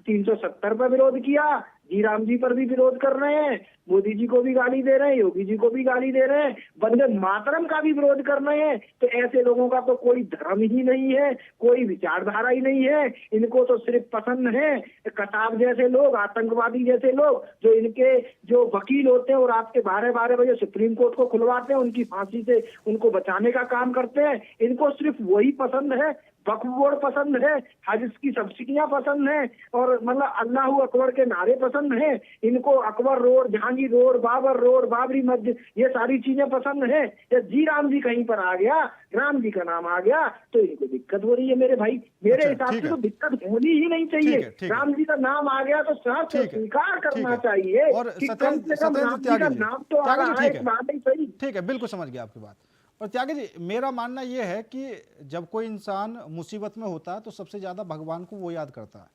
370 पर विरोध किया, जी राम जी पर भी विरोध कर रहे हैं, मोदी जी को भी गाली दे रहे हैं, योगी जी को भी गाली दे रहे हैं, वंदे मातरम का भी विरोध कर रहे हैं। तो ऐसे लोगों का तो कोई धर्म ही नहीं है, कोई विचारधारा ही नहीं है। इनको तो सिर्फ पसंद है कसाब जैसे लोग, आतंकवादी जैसे लोग, जो इनके जो वकील होते हैं और रात के 12-12 बजे सुप्रीम कोर्ट को खुलवाते हैं, उनकी फांसी से उनको बचाने का काम करते हैं। इनको सिर्फ वही पसंद है, वक्फ बोर्ड पसंद है, हज की सब्सिडियां पसंद है, और मतलब अल्लाह अकबर के नारे पसंद है। इनको Akbar road, Jahangir road, Babur road, Babri Masjid, ये सारी चीजें पसंद है। या जी राम जी कहीं पर आ गया, राम जी का नाम आ गया, तो इनको दिक्कत हो रही है मेरे भाई। मेरे हिसाब से तो दिक्कत होनी ही नहीं चाहिए। राम जी का नाम आ गया तो साफ स्वीकार करना चाहिए कि कम से कम राम जी का नाम तो आ रहा है, इस बात ही सही। ठीक है, बिल्कुल समझ गया आपकी बात। और त्यागी जी, मेरा मानना यह है कि जब कोई इंसान मुसीबत में होता है तो सबसे ज्यादा भगवान को वो याद करता है।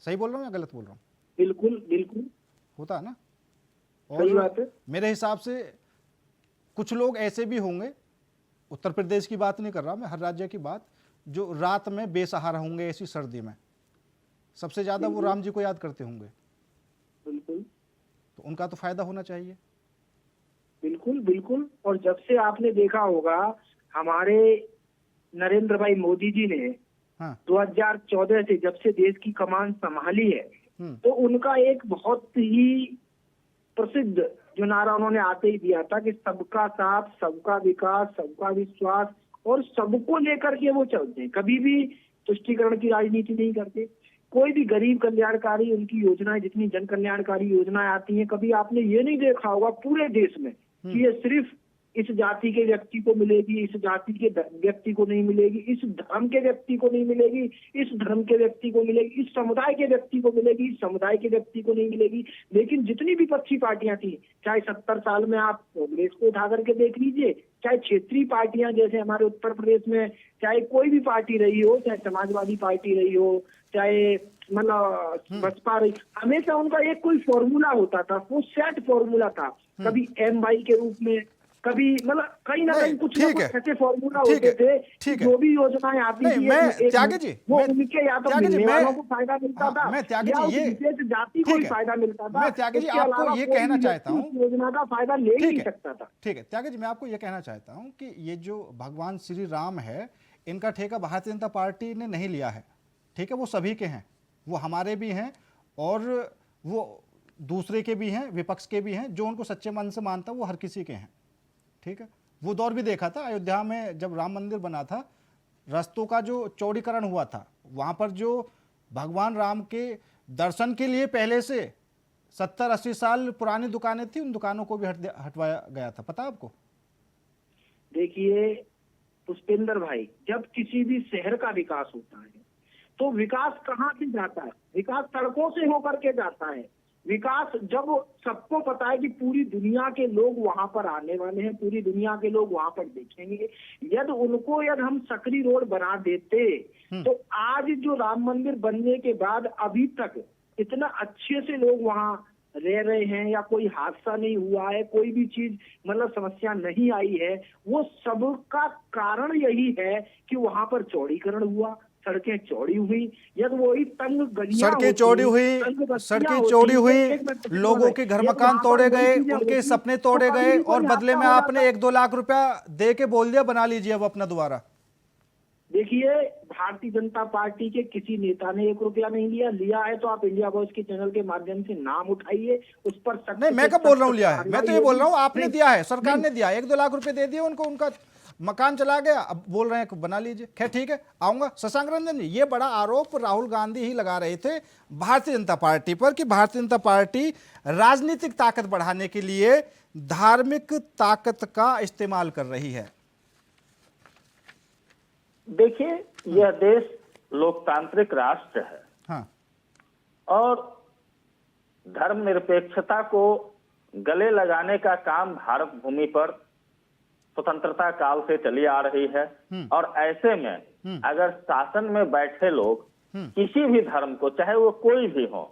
सही बोल रहा हूँ या गलत बोल रहा हूँ? बिल्कुल बिल्कुल होता है ना। सही बात है। मेरे हिसाब से कुछ लोग ऐसे भी होंगे, उत्तर प्रदेश की बात नहीं कर रहा मैं, हर राज्य की बात, जो रात में बेसहारा होंगे ऐसी सर्दी में, सबसे ज्यादा वो राम जी को याद करते होंगे। बिल्कुल। तो उनका तो फायदा होना चाहिए। बिल्कुल बिल्कुल। और जब से आपने देखा होगा हमारे नरेंद्र भाई मोदी जी ने 2014 से जब से देश की कमान संभाली है, तो उनका एक बहुत ही प्रसिद्ध जो नारा उन्होंने आते ही दिया था कि सबका साथ, सबका विकास, सबका विश्वास, और सबको लेकर के वो चलते हैं। कभी भी तुष्टीकरण की राजनीति नहीं करते। कोई भी गरीब कल्याणकारी उनकी योजनाएं, जितनी जन कल्याणकारी योजनाएं आती हैं, कभी आपने ये नहीं देखा होगा पूरे देश में कि ये सिर्फ इस जाति के व्यक्ति को मिलेगी, इस जाति के व्यक्ति को नहीं मिलेगी, इस धर्म के व्यक्ति को नहीं मिलेगी, इस धर्म के व्यक्ति को मिलेगी, इस समुदाय के व्यक्ति को मिलेगी, इस समुदाय के व्यक्ति को नहीं मिलेगी। लेकिन जितनी भी विपक्षी पार्टियां थी, चाहे 70 साल में आप कांग्रेस को उठा करके देख लीजिए, चाहे क्षेत्रीय पार्टियां जैसे हमारे उत्तर प्रदेश में, चाहे कोई भी पार्टी रही हो, चाहे समाजवादी पार्टी रही हो, चाहे मतलब बसपा रही, हमेशा उनका एक कोई फॉर्मूला होता था, वो सेट फॉर्मूला था। कभी एम.वाई के रूप में, कभी मतलब कहीं ना कहीं कुछ ना कुछ ऐसे फॉर्मूला होते थे। जो भी योजनाएं आती थी, वो उनके या तो मिलने वालों को फायदा मिलता था, या उस विशेष जाति को फायदा मिलता था। मैं त्यागी जी आपको ये कहना चाहता हूँ, योजना का फायदा ले ही नहीं सकता था। ठीक है त्यागी जी, मैं आपको ये कहना चाहता हूँ कि ये जो भगवान श्री राम है, इनका ठेका भारतीय जनता पार्टी ने नहीं लिया है। ठीक है, वो सभी के हैं, वो हमारे भी हैं और वो दूसरे के भी हैं, विपक्ष के भी हैं, जो उनको सच्चे मन से मानता है वो हर किसी के हैं। ठीक है, वो दौर भी देखा था अयोध्या में जब राम मंदिर बना था, रास्तों का जो चौड़ीकरण हुआ था, वहाँ पर जो भगवान राम के दर्शन के लिए पहले से 70-80 साल पुरानी दुकानें थी, उन दुकानों को भी हटवाया गया था, पता आपको? देखिए पुष्पेंद्र भाई, जब किसी भी शहर का विकास होता है तो विकास कहाँ से जाता है? विकास सड़कों से होकर के जाता है। विकास जब सबको पता है कि पूरी दुनिया के लोग वहां पर आने वाले हैं, पूरी दुनिया के लोग वहां पर देखेंगे, यदि हम सकरी रोड बना देते तो आज जो राम मंदिर बनने के बाद अभी तक इतना अच्छे से लोग वहां रह रहे हैं या कोई हादसा नहीं हुआ है, कोई भी चीज मतलब समस्या नहीं आई है, वो सब का कारण यही है कि वहां पर चौड़ीकरण हुआ, सड़कें चौड़ी हुई। यदि वही तंग गलियां सड़कें चौड़ी हुई, लोगों के घर मकान तोड़े गए, उनके सपने तोड़े गए और बदले में आपने 1-2 लाख रुपया दे के बोल दिया बना लीजिए अब अपना दोबारा। देखिए, भारतीय जनता पार्टी के किसी नेता ने 1 रुपया नहीं लिया है तो आप इंडिया वॉइस के चैनल के माध्यम से नाम उठाइए, उस पर नहीं, मैं कब बोल रहा हूँ लिया है, मैं तो ये बोल रहा हूँ आपने दिया है, सरकार ने दिया, 1-2 लाख रुपए दे दिए उनको, उनका मकान चला गया, अब बोल रहे हैं बना लीजिए। खैर ठीक है, आऊंगा। शशांक रंजन जी, ये बड़ा आरोप राहुल गांधी ही लगा रहे थे भारतीय जनता पार्टी पर कि भारतीय जनता पार्टी राजनीतिक ताकत बढ़ाने के लिए धार्मिक ताकत का इस्तेमाल कर रही है। देखिए, यह देश लोकतांत्रिक राष्ट्र है। हाँ। और धर्मनिरपेक्षता को गले लगाने का काम भारत भूमि पर स्वतंत्रता काल से चली आ रही है। और ऐसे में अगर शासन में बैठे लोग किसी भी धर्म को, चाहे वो कोई भी हो,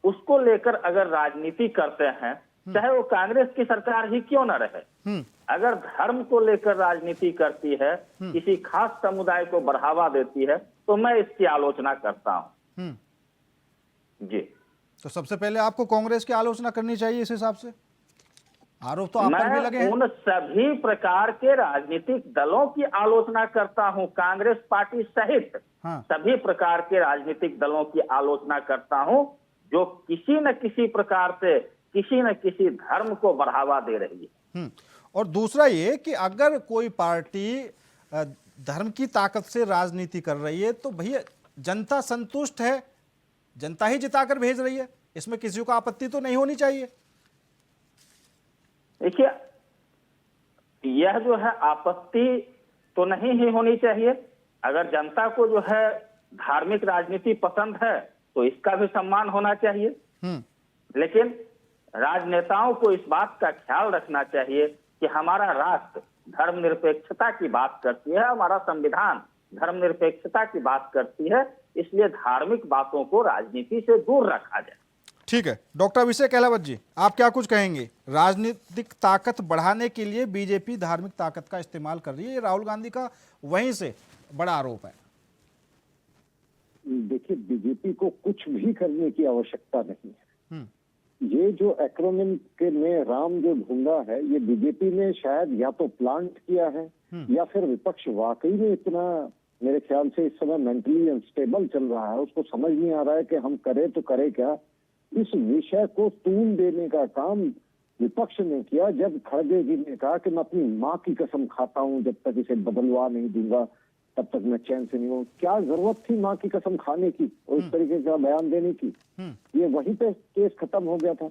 उसको लेकर अगर राजनीति करते हैं, चाहे वो कांग्रेस की सरकार ही क्यों न रहे, अगर धर्म को लेकर राजनीति करती है, किसी खास समुदाय को बढ़ावा देती है, तो मैं इसकी आलोचना करता हूं। जी, तो सबसे पहले आपको कांग्रेस की आलोचना करनी चाहिए इस हिसाब से, आरोप तो आप पर भी लगे हैं। मैं उन सभी प्रकार के राजनीतिक दलों की आलोचना करता हूं, कांग्रेस पार्टी सहित सभी प्रकार के राजनीतिक दलों की आलोचना करता हूं, जो किसी न किसी प्रकार से किसी न किसी धर्म को बढ़ावा दे रही है। और दूसरा ये कि अगर कोई पार्टी धर्म की ताकत से राजनीति कर रही है तो भैया जनता संतुष्ट है, जनता ही जिताकर भेज रही है, इसमें किसी को आपत्ति तो नहीं होनी चाहिए। देखिए, यह जो है आपत्ति तो नहीं ही होनी चाहिए। अगर जनता को जो है धार्मिक राजनीति पसंद है तो इसका भी सम्मान होना चाहिए। लेकिन राजनेताओं को इस बात का ख्याल रखना चाहिए कि हमारा राष्ट्र धर्मनिरपेक्षता की बात करती है, हमारा संविधान धर्मनिरपेक्षता की बात करती है, इसलिए धार्मिक बातों को राजनीति से दूर रखा जाए। ठीक है, डॉक्टर अभिषेक अहलावत जी, आप क्या कुछ कहेंगे? राजनीतिक ताकत बढ़ाने के लिए बीजेपी धार्मिक ताकत का इस्तेमाल कर रही है, ये राहुल गांधी का वहीं से बड़ा आरोप है। देखिए, बीजेपी को कुछ भी करने की आवश्यकता नहीं है। ये जो एक्रोनिम के में राम जो ढूंढा है, ये बीजेपी ने शायद या तो प्लांट किया है या फिर विपक्ष वाकई में इतना, मेरे ख्याल से इस समय मेंटली अनस्टेबल चल रहा है, उसको समझ नहीं आ रहा है कि हम करें तो करें क्या। इस विषय को तूल देने का काम विपक्ष ने किया जब खड़गे जी ने कहा कि मैं अपनी माँ की कसम खाता हूँ, जब तक इसे बदलवा नहीं दूंगा तब तक मैं चैन से नहीं हूँ। क्या जरूरत थी माँ की कसम खाने की और इस तरीके का बयान देने की? ये वहीं पे केस खत्म हो गया था।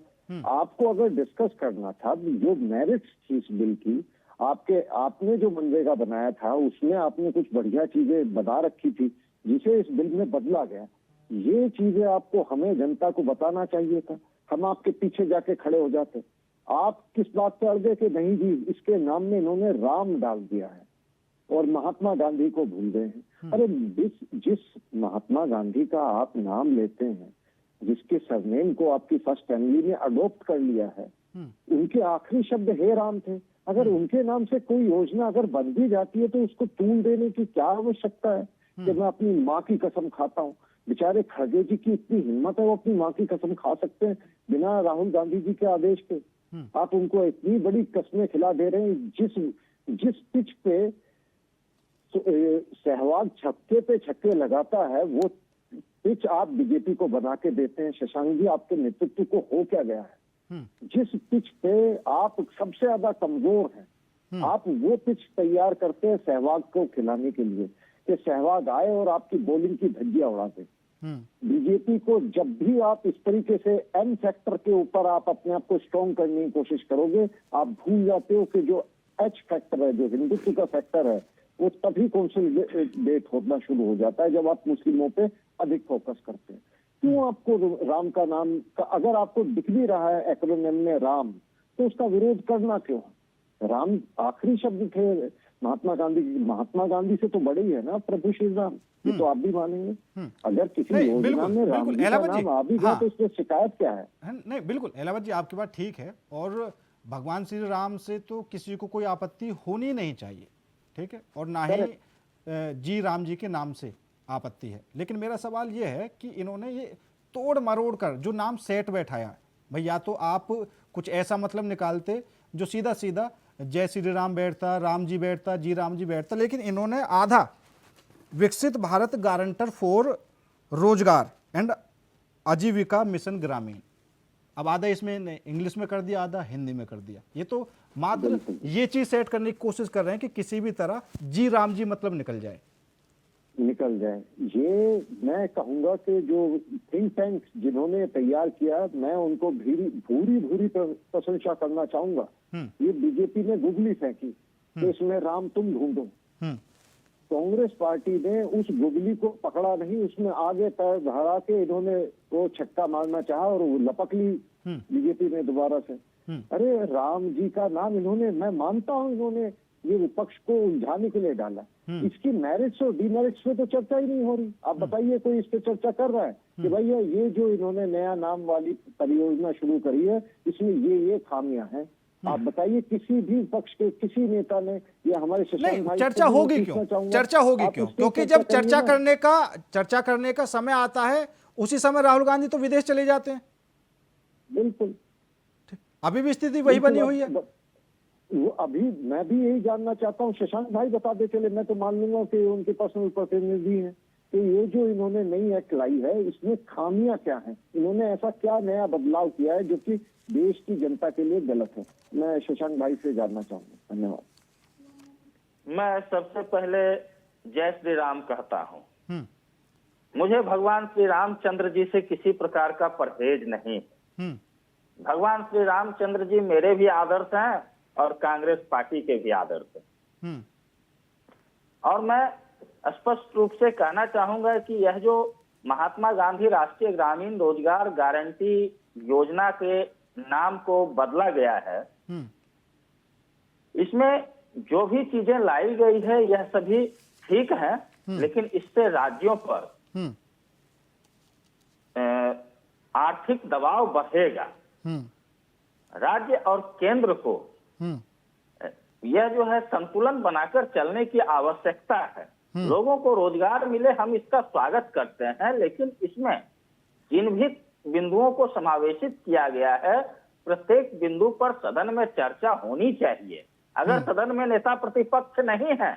आपको अगर डिस्कस करना था जो मेरिट्स थी इस बिल की, आपने जो मनरेगा बनाया था उसमें आपने कुछ बढ़िया चीजें बता रखी थी जिसे इस बिल में बदला गया। ये चीजें आपको हमें जनता को बताना चाहिए था, हम आपके पीछे जाके खड़े हो जाते। आप किस बात पे अड़ गए कि नहीं जी इसके नाम में इन्होंने राम डाल दिया है और महात्मा गांधी को भूल गए हैं। अरे जिस महात्मा गांधी का आप नाम लेते हैं, जिसके सरनेम को आपकी फर्स्ट फैमिली ने अडॉप्ट कर लिया है, उनके आखिरी शब्द हे राम थे। अगर उनके नाम से कोई योजना अगर बन भी जाती है तो उसको तूल देने की क्या आवश्यकता है कि मैं अपनी माँ की कसम खाता हूँ। बेचारे खड़गे जी की इतनी हिम्मत है, वो अपनी माँ की कसम खा सकते हैं बिना राहुल गांधी जी के आदेश के। आप उनको इतनी बड़ी कस्में खिला दे रहे हैं। जिस पिच पे सहवाग छक्के पे छक्के लगाता है, वो पिच आप बीजेपी को बना के देते हैं। शशांक जी, आपके नेतृत्व को हो क्या गया है? जिस पिच पे आप सबसे ज्यादा कमजोर हैं, आप वो पिच तैयार करते हैं सहवाग को खिलाने के लिए कि सहवाग आए और आपकी बॉलिंग की धज्जियां उड़ा दे। बीजेपी को जब भी आप इस तरीके से एम फैक्टर के ऊपर आप अपने आप को स्ट्रॉन्ग करने की कोशिश करोगे, आप भूल जाते हो कि जो एच फैक्टर है, जो हिंदुत्व का फैक्टर है, वो तभी कंसोलिडेट होना शुरू हो जाता है जब आप मुस्लिमों पे अधिक फोकस करते हैं। क्यों आपको राम का नाम का, अगर आपको दिख भी रहा है एक्रोनिम में राम, तो उसका विरोध करना क्यों? राम आखिरी शब्द थे महात्मा गांधी से तो बड़े ही है ना प्रभु श्री राम, ये तो आप भी मानेंगे। अगर किसी योजना में राम जी का नाम आ भी गया तो इसमें शिकायत क्या है? नहीं, बिल्कुल एलावत जी, आपकी बात ठीक है, और भगवान श्री राम से तो किसी को कोई आपत्ति होनी नहीं चाहिए, ठीक है, और ना ही जी राम जी के नाम से आपत्ति है। लेकिन मेरा सवाल ये है कि इन्होंने ये तोड़ मरोड़ कर जो नाम सेट बैठाया, भाई या तो आप कुछ ऐसा मतलब निकालते जो सीधा सीधा जय श्री राम बैठता, राम जी बैठता, जी राम जी बैठता, लेकिन इन्होंने आधा विकसित भारत गारंटर फॉर रोजगार एंड आजीविका मिशन ग्रामीण, अब आधा इसमें इंग्लिश में कर दिया, आधा हिंदी में कर दिया। ये तो मात्र ये चीज सेट करने की कोशिश कर रहे हैं कि किसी भी तरह जी राम जी मतलब निकल जाए। ये मैं कहूंगा कि जो थिंक टैंक जिन्होंने तैयार किया, मैं उनको भूरी प्रशंसा करना चाहूंगा। ये बीजेपी ने गुगली फेंकी कि इसमें राम तुम ढूंढो। कांग्रेस पार्टी ने उस गुगली को पकड़ा नहीं, उसमें आगे पैर धरा के इन्होंने वो छक्का मारना चाहा और वो लपक ली बीजेपी ने दोबारा से। अरे राम जी का नाम इन्होंने, मैं मानता हूं इन्होंने ये विपक्ष को उलझाने के लिए डाला, इसकी मेरिट्स और डीमेरिट्स पे तो चर्चा ही नहीं हो रही। आप बताइए कोई इस पे चर्चा कर रहा है कि भैया ये जो इन्होंने नया नाम वाली परियोजना शुरू करी है, इसमें ये खामियां हैं। आप बताइए किसी भी पक्ष के किसी नेता ने या हमारे शशांक भाई, चर्चा होगी क्यों? चर्चा होगी क्यों? क्योंकि जब चर्चा करने का समय आता है, उसी समय राहुल गांधी तो विदेश चले जाते हैं। बिल्कुल, अभी भी स्थिति वही बनी हुई है। वो अभी मैं भी यही जानना चाहता हूँ, शशांक भाई बता दे, चले मैं तो मान लूंगा कि उनके पर्सनल प्रतिनिधि हैं, कि ये जो इन्होंने नई एक्ट लाई है इसमें खामियां क्या हैं? इन्होंने ऐसा क्या नया बदलाव किया है जो कि देश की जनता के लिए गलत है? मैं शशांक भाई से जानना चाहूंगा। धन्यवाद। मैं सबसे पहले जय श्री राम कहता हूँ। मुझे भगवान श्री रामचंद्र जी से किसी प्रकार का परहेज नहीं। भगवान श्री रामचंद्र जी मेरे भी आदर्श हैं और कांग्रेस पार्टी के भी आदर्श हैं। और मैं स्पष्ट रूप से कहना चाहूंगा कि यह जो महात्मा गांधी राष्ट्रीय ग्रामीण रोजगार गारंटी योजना के नाम को बदला गया है, इसमें जो भी चीजें लाई गई है यह सभी ठीक है, लेकिन इससे राज्यों पर आर्थिक दबाव बढ़ेगा। राज्य और केंद्र को यह जो है संतुलन बनाकर चलने की आवश्यकता है। लोगों को रोजगार मिले, हम इसका स्वागत करते हैं, लेकिन इसमें जिन भी बिंदुओं को समावेशित किया गया है, प्रत्येक बिंदु पर सदन में चर्चा होनी चाहिए। अगर सदन में नेता प्रतिपक्ष नहीं है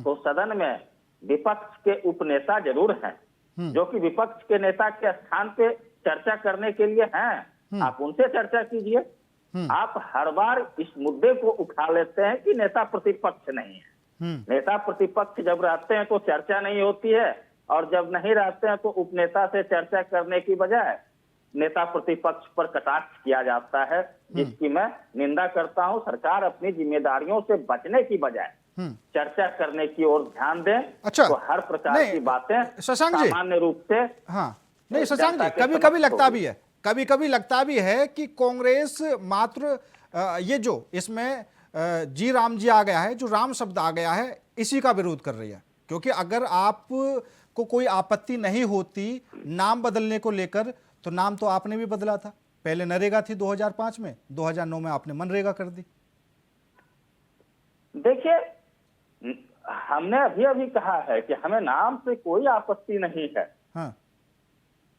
तो सदन में विपक्ष के उपनेता जरूर हैं, जो कि विपक्ष के नेता के स्थान पे चर्चा करने के लिए हैं। आप उनसे चर्चा कीजिए। आप हर बार इस मुद्दे को उठा लेते हैं कि नेता प्रतिपक्ष नहीं है। नेता प्रतिपक्ष जब रहते हैं तो चर्चा नहीं होती है, और जब नहीं रहते हैं तो उपनेता से चर्चा करने की बजाय नेता प्रतिपक्ष पर कटाक्ष किया जाता है, जिसकी मैं निंदा करता हूं। सरकार अपनी जिम्मेदारियों से बचने की बजाय चर्चा करने की ओर ध्यान दें। अच्छा, तो हर प्रकार की बातें सामान्य रूप से नहीं शशांक जी, कभी कभी लगता भी है कि कांग्रेस मात्र ये जो इसमें जी राम जी आ गया है, जो राम शब्द आ गया है, इसी का विरोध कर रही है। क्योंकि अगर आप को कोई आपत्ति नहीं होती नाम बदलने को लेकर, तो नाम तो आपने भी बदला था। पहले नरेगा थी 2005 में, 2009 में आपने मनरेगा कर दी। देखिए, हमने अभी कहा है कि हमें नाम से कोई आपत्ति नहीं है।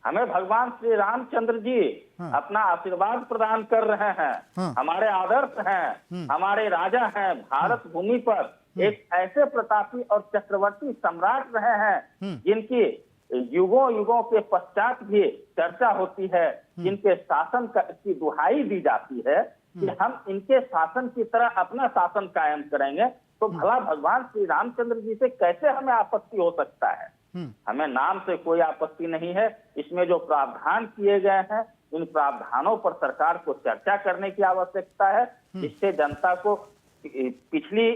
हमें भगवान श्री रामचंद्र जी अपना आशीर्वाद प्रदान कर रहे हैं। हमारे आदर्श हैं, हमारे राजा हैं। भारत भूमि पर एक ऐसे प्रतापी और चक्रवर्ती सम्राट रहे हैं जिनकी युगों युगों के पश्चात भी चर्चा होती है, जिनके शासन की दुहाई दी जाती है कि हम इनके शासन की तरह अपना शासन कायम करेंगे, तो भला भगवान श्री रामचंद्र जी से कैसे हमें आपत्ति हो सकता है? हमें नाम से कोई आपत्ति नहीं है। इसमें जो प्रावधान किए गए हैं, इन प्रावधानों पर सरकार को चर्चा करने की आवश्यकता है, जिससे जनता को पिछली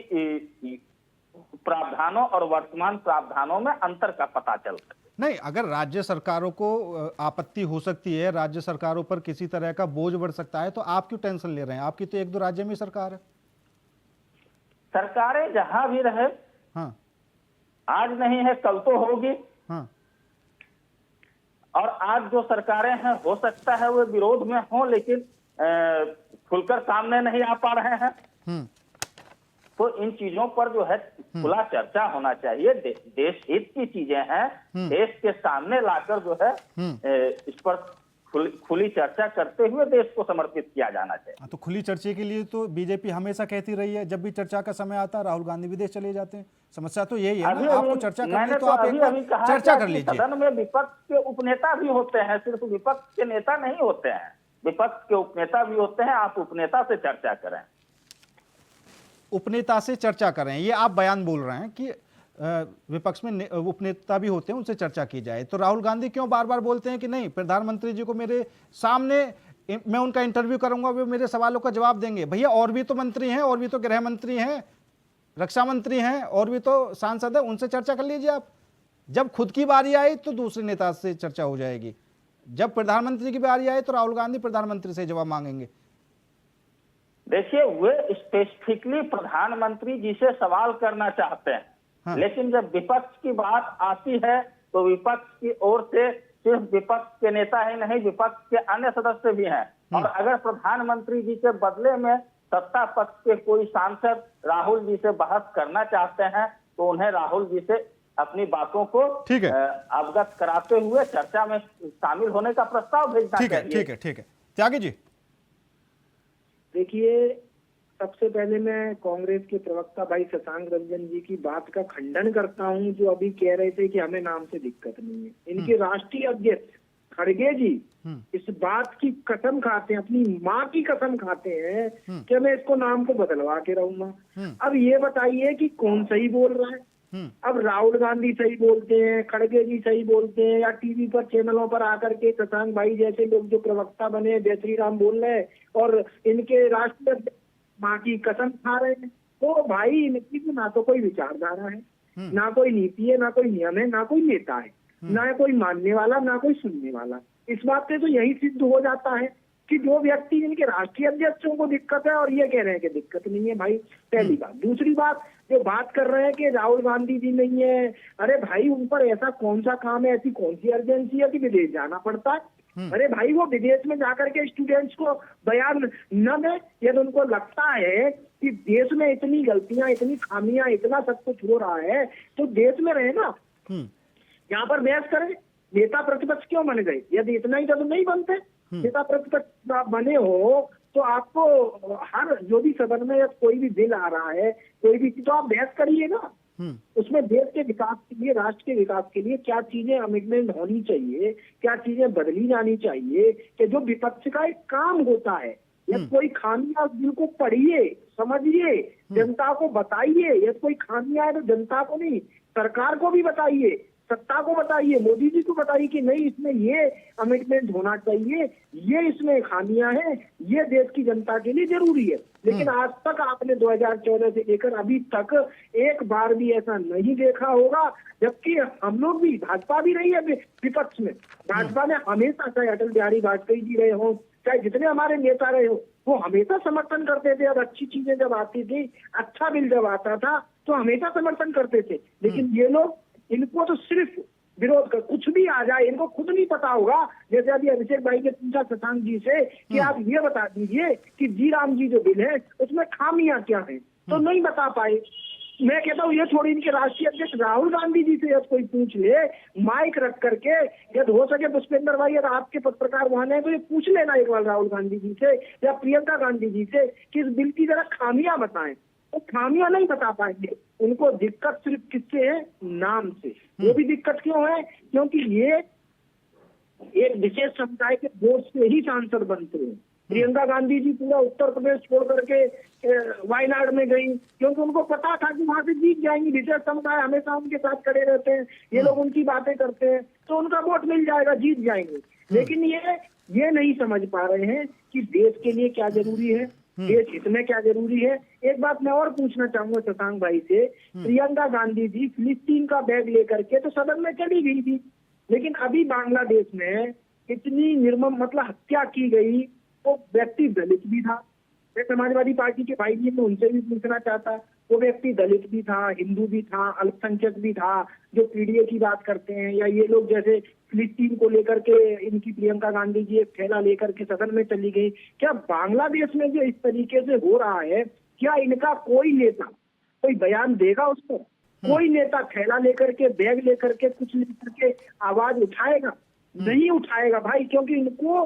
प्रावधानों और वर्तमान प्रावधानों में अंतर का पता चल सके। नहीं, अगर राज्य सरकारों को आपत्ति हो सकती है, राज्य सरकारों पर किसी तरह का बोझ बढ़ सकता है, तो आप क्यों टेंशन ले रहे हैं? आपकी तो एक दो राज्य में सरकार है। सरकारें जहां भी रहे, हाँ, आज नहीं है कल तो होगी। हाँ, और आज जो सरकारें हैं, हो सकता है वो विरोध में हो, लेकिन खुलकर सामने नहीं आ पा रहे हैं। तो इन चीजों पर जो है खुला चर्चा होना चाहिए। देश हित की चीजें हैं, देश के सामने लाकर जो है इस पर खुली चर्चा करते हुए देश को समर्पित किया जाना चाहिए। तो खुली चर्चा के लिए तो बीजेपी हमेशा कहती रही है, जब भी चर्चा का समय आता है राहुल गांधी विदेश चले जाते हैं। समस्या तो यही है ना, आपको चर्चा करनी तो आप एक बार चर्चा कर लीजिए। सदन में विपक्ष के उपनेता भी होते हैं, सिर्फ विपक्ष के नेता नहीं होते हैं, विपक्ष के उपनेता भी होते हैं। आप उपनेता से चर्चा करें, उपनेता से चर्चा करें, ये आप बयान बोल रहे हैं कि विपक्ष में उपनेता भी होते हैं, उनसे चर्चा की जाए। तो राहुल गांधी क्यों बार बार बोलते हैं कि नहीं, प्रधानमंत्री जी को मेरे सामने मैं उनका इंटरव्यू करूंगा, वे मेरे सवालों का जवाब देंगे? भैया और भी तो मंत्री हैं, और भी तो गृह मंत्री हैं, रक्षा मंत्री हैं, और भी तो सांसद है, उनसे चर्चा कर लीजिए आप। जब खुद की बारी आई तो दूसरे नेता से चर्चा हो जाएगी, जब प्रधानमंत्री की बारी आई तो राहुल गांधी प्रधानमंत्री से जवाब मांगेंगे। देखिए, वे स्पेसिफिकली प्रधानमंत्री जी से सवाल करना चाहते हैं, हाँ। लेकिन जब विपक्ष की बात आती है तो विपक्ष की ओर से सिर्फ विपक्ष के नेता ही नहीं, विपक्ष के अन्य सदस्य भी हैं। और अगर प्रधानमंत्री जी के बदले में सत्ता पक्ष के कोई सांसद राहुल जी से बहस करना चाहते हैं, तो उन्हें राहुल जी से अपनी बातों को अवगत कराते हुए चर्चा में शामिल होने का प्रस्ताव भेजना चाहिए। ठीक है त्यागी जी। देखिए, सबसे पहले मैं कांग्रेस के प्रवक्ता भाई शशांक रंजन जी की बात का खंडन करता हूं, जो अभी कह रहे थे कि हमें नाम से दिक्कत नहीं है। इनके राष्ट्रीय अध्यक्ष खड़गे जी इस बात की कसम खाते हैं, अपनी माँ की कसम खाते हैं कि मैं इसको नाम को बदलवा के रहूंगा। अब ये बताइए कि कौन सही बोल रहा है? अब राहुल गांधी सही बोलते हैं, खड़गे जी सही बोलते हैं, या टीवी पर चैनलों पर आकर के शशांक भाई जैसे लोग जो प्रवक्ता बने जय श्री राम बोल रहे हैं, और इनके राष्ट्रीय माँ की कसम खा रहे हैं, तो भाई इनकी तो ना तो कोई विचारधारा है, ना कोई नीति है, ना कोई नियम है, ना कोई नेता है, ना कोई मानने वाला, ना कोई सुनने वाला। इस बात से तो यही सिद्ध हो जाता है कि जो व्यक्ति इनके राष्ट्रीय अध्यक्षों को दिक्कत है और ये कह रहे हैं कि दिक्कत नहीं है। भाई पहली बात। दूसरी बात, जो बात कर रहे हैं कि राहुल गांधी जी नहीं है, अरे भाई उन पर ऐसा कौन सा काम है, ऐसी कौन सी अर्जेंसी है कि विदेश जाना पड़ता है? अरे भाई, वो विदेश में जाकर के स्टूडेंट्स को बयान न दें, यदि उनको लगता है कि देश में इतनी गलतियां, इतनी खामियां, इतना सब कुछ हो रहा है, तो देश में रहे ना, यहाँ पर बहस करें। नेता प्रतिपक्ष क्यों बन गए? यदि इतना ही तो नहीं बनते। नेता प्रतिपक्ष बने हो तो आपको हर जो भी सदन में कोई भी बिल आ रहा है, कोई भी, तो आप बहस करिए ना। उसमें देश के विकास के लिए, राष्ट्र के विकास के लिए क्या चीजें अमेंडमेंट होनी चाहिए, क्या चीजें बदली जानी चाहिए, कि जो विपक्ष का एक काम होता है, यदि कोई खामियां बिल को पढ़िए, समझिए, जनता को बताइए। यदि कोई खामियां है तो जनता को नहीं, सरकार को भी बताइए, सत्ता को बताइए, मोदी जी को बताइए कि नहीं, इसमें ये अमेंडमेंट होना चाहिए, ये इसमें खामियां हैं, ये देश की जनता के लिए जरूरी है। लेकिन आज तक आपने 2014 से लेकर अभी तक एक बार भी ऐसा नहीं देखा होगा, जबकि हम लोग भी, भाजपा भी रही है विपक्ष में, भाजपा ने हमेशा, चाहे अटल बिहारी वाजपेयी जी रहे हो, चाहे जितने हमारे नेता रहे हो, वो हमेशा समर्थन करते थे। अब अच्छी चीजें जब आती थी, अच्छा बिल जब आता था, तो हमेशा समर्थन करते थे। लेकिन ये लोग, इनको तो सिर्फ विरोध कर, कुछ भी आ जाए इनको खुद नहीं पता होगा। जैसे अभी अभिषेक भाई ने पूछा शशांक जी से कि आप ये बता दीजिए कि जी राम जी जो बिल है उसमें खामियां क्या है, तो नहीं बता पाए। मैं कहता हूँ ये थोड़ी इनके राष्ट्रीय अध्यक्ष राहुल गांधी जी से कोई पूछ ले, माइक रख करके, यदि हो सके पुष्पेंद्र भाई, अगर आपके पत्रकार वहां है तो ये पूछ लेना एक बार राहुल गांधी जी से या प्रियंका गांधी जी से कि इस बिल की जरा खामियां बताएं। वो खामियां नहीं बता पाएंगे। उनको दिक्कत सिर्फ किससे है? नाम से। वो भी दिक्कत क्यों है? क्योंकि ये एक विशेष समुदाय के वोट से ही सांसद बनते हैं। प्रियंका गांधी जी पूरा उत्तर प्रदेश छोड़ करके वायनाड में गई, क्योंकि उनको पता था कि वहां से जीत जाएंगी। विशेष समुदाय हमेशा उनके साथ खड़े रहते हैं, ये लोग उनकी बातें करते हैं, तो उनका वोट मिल जाएगा, जीत जाएंगे। लेकिन ये नहीं समझ पा रहे हैं कि देश के लिए क्या जरूरी है, देश हित में क्या जरूरी है। एक बात मैं और पूछना चाहूंगा शशांक भाई से, प्रियंका गांधी जी फिलिस्तीन का बैग लेकर के तो सदन में चली गई थी, लेकिन अभी बांग्लादेश में इतनी निर्मम मतलब हत्या की गई, वो व्यक्ति दलित भी था। मैं समाजवादी पार्टी के भाई जी, मैं उनसे भी पूछना चाहता, वो व्यक्ति दलित भी था, हिंदू भी था, अल्पसंख्यक भी था, जो पीडीए की बात करते हैं, या ये लोग जैसे फिलिस्तीन को लेकर के इनकी प्रियंका गांधी जी एक थैला लेकर के सदन में चली गई। क्या बांग्लादेश में जो इस तरीके से हो रहा है, क्या इनका कोई नेता कोई बयान देगा उस पर? कोई नेता थैला लेकर के, बैग लेकर के, कुछ लेकर के आवाज उठाएगा? नहीं उठाएगा भाई, क्योंकि इनको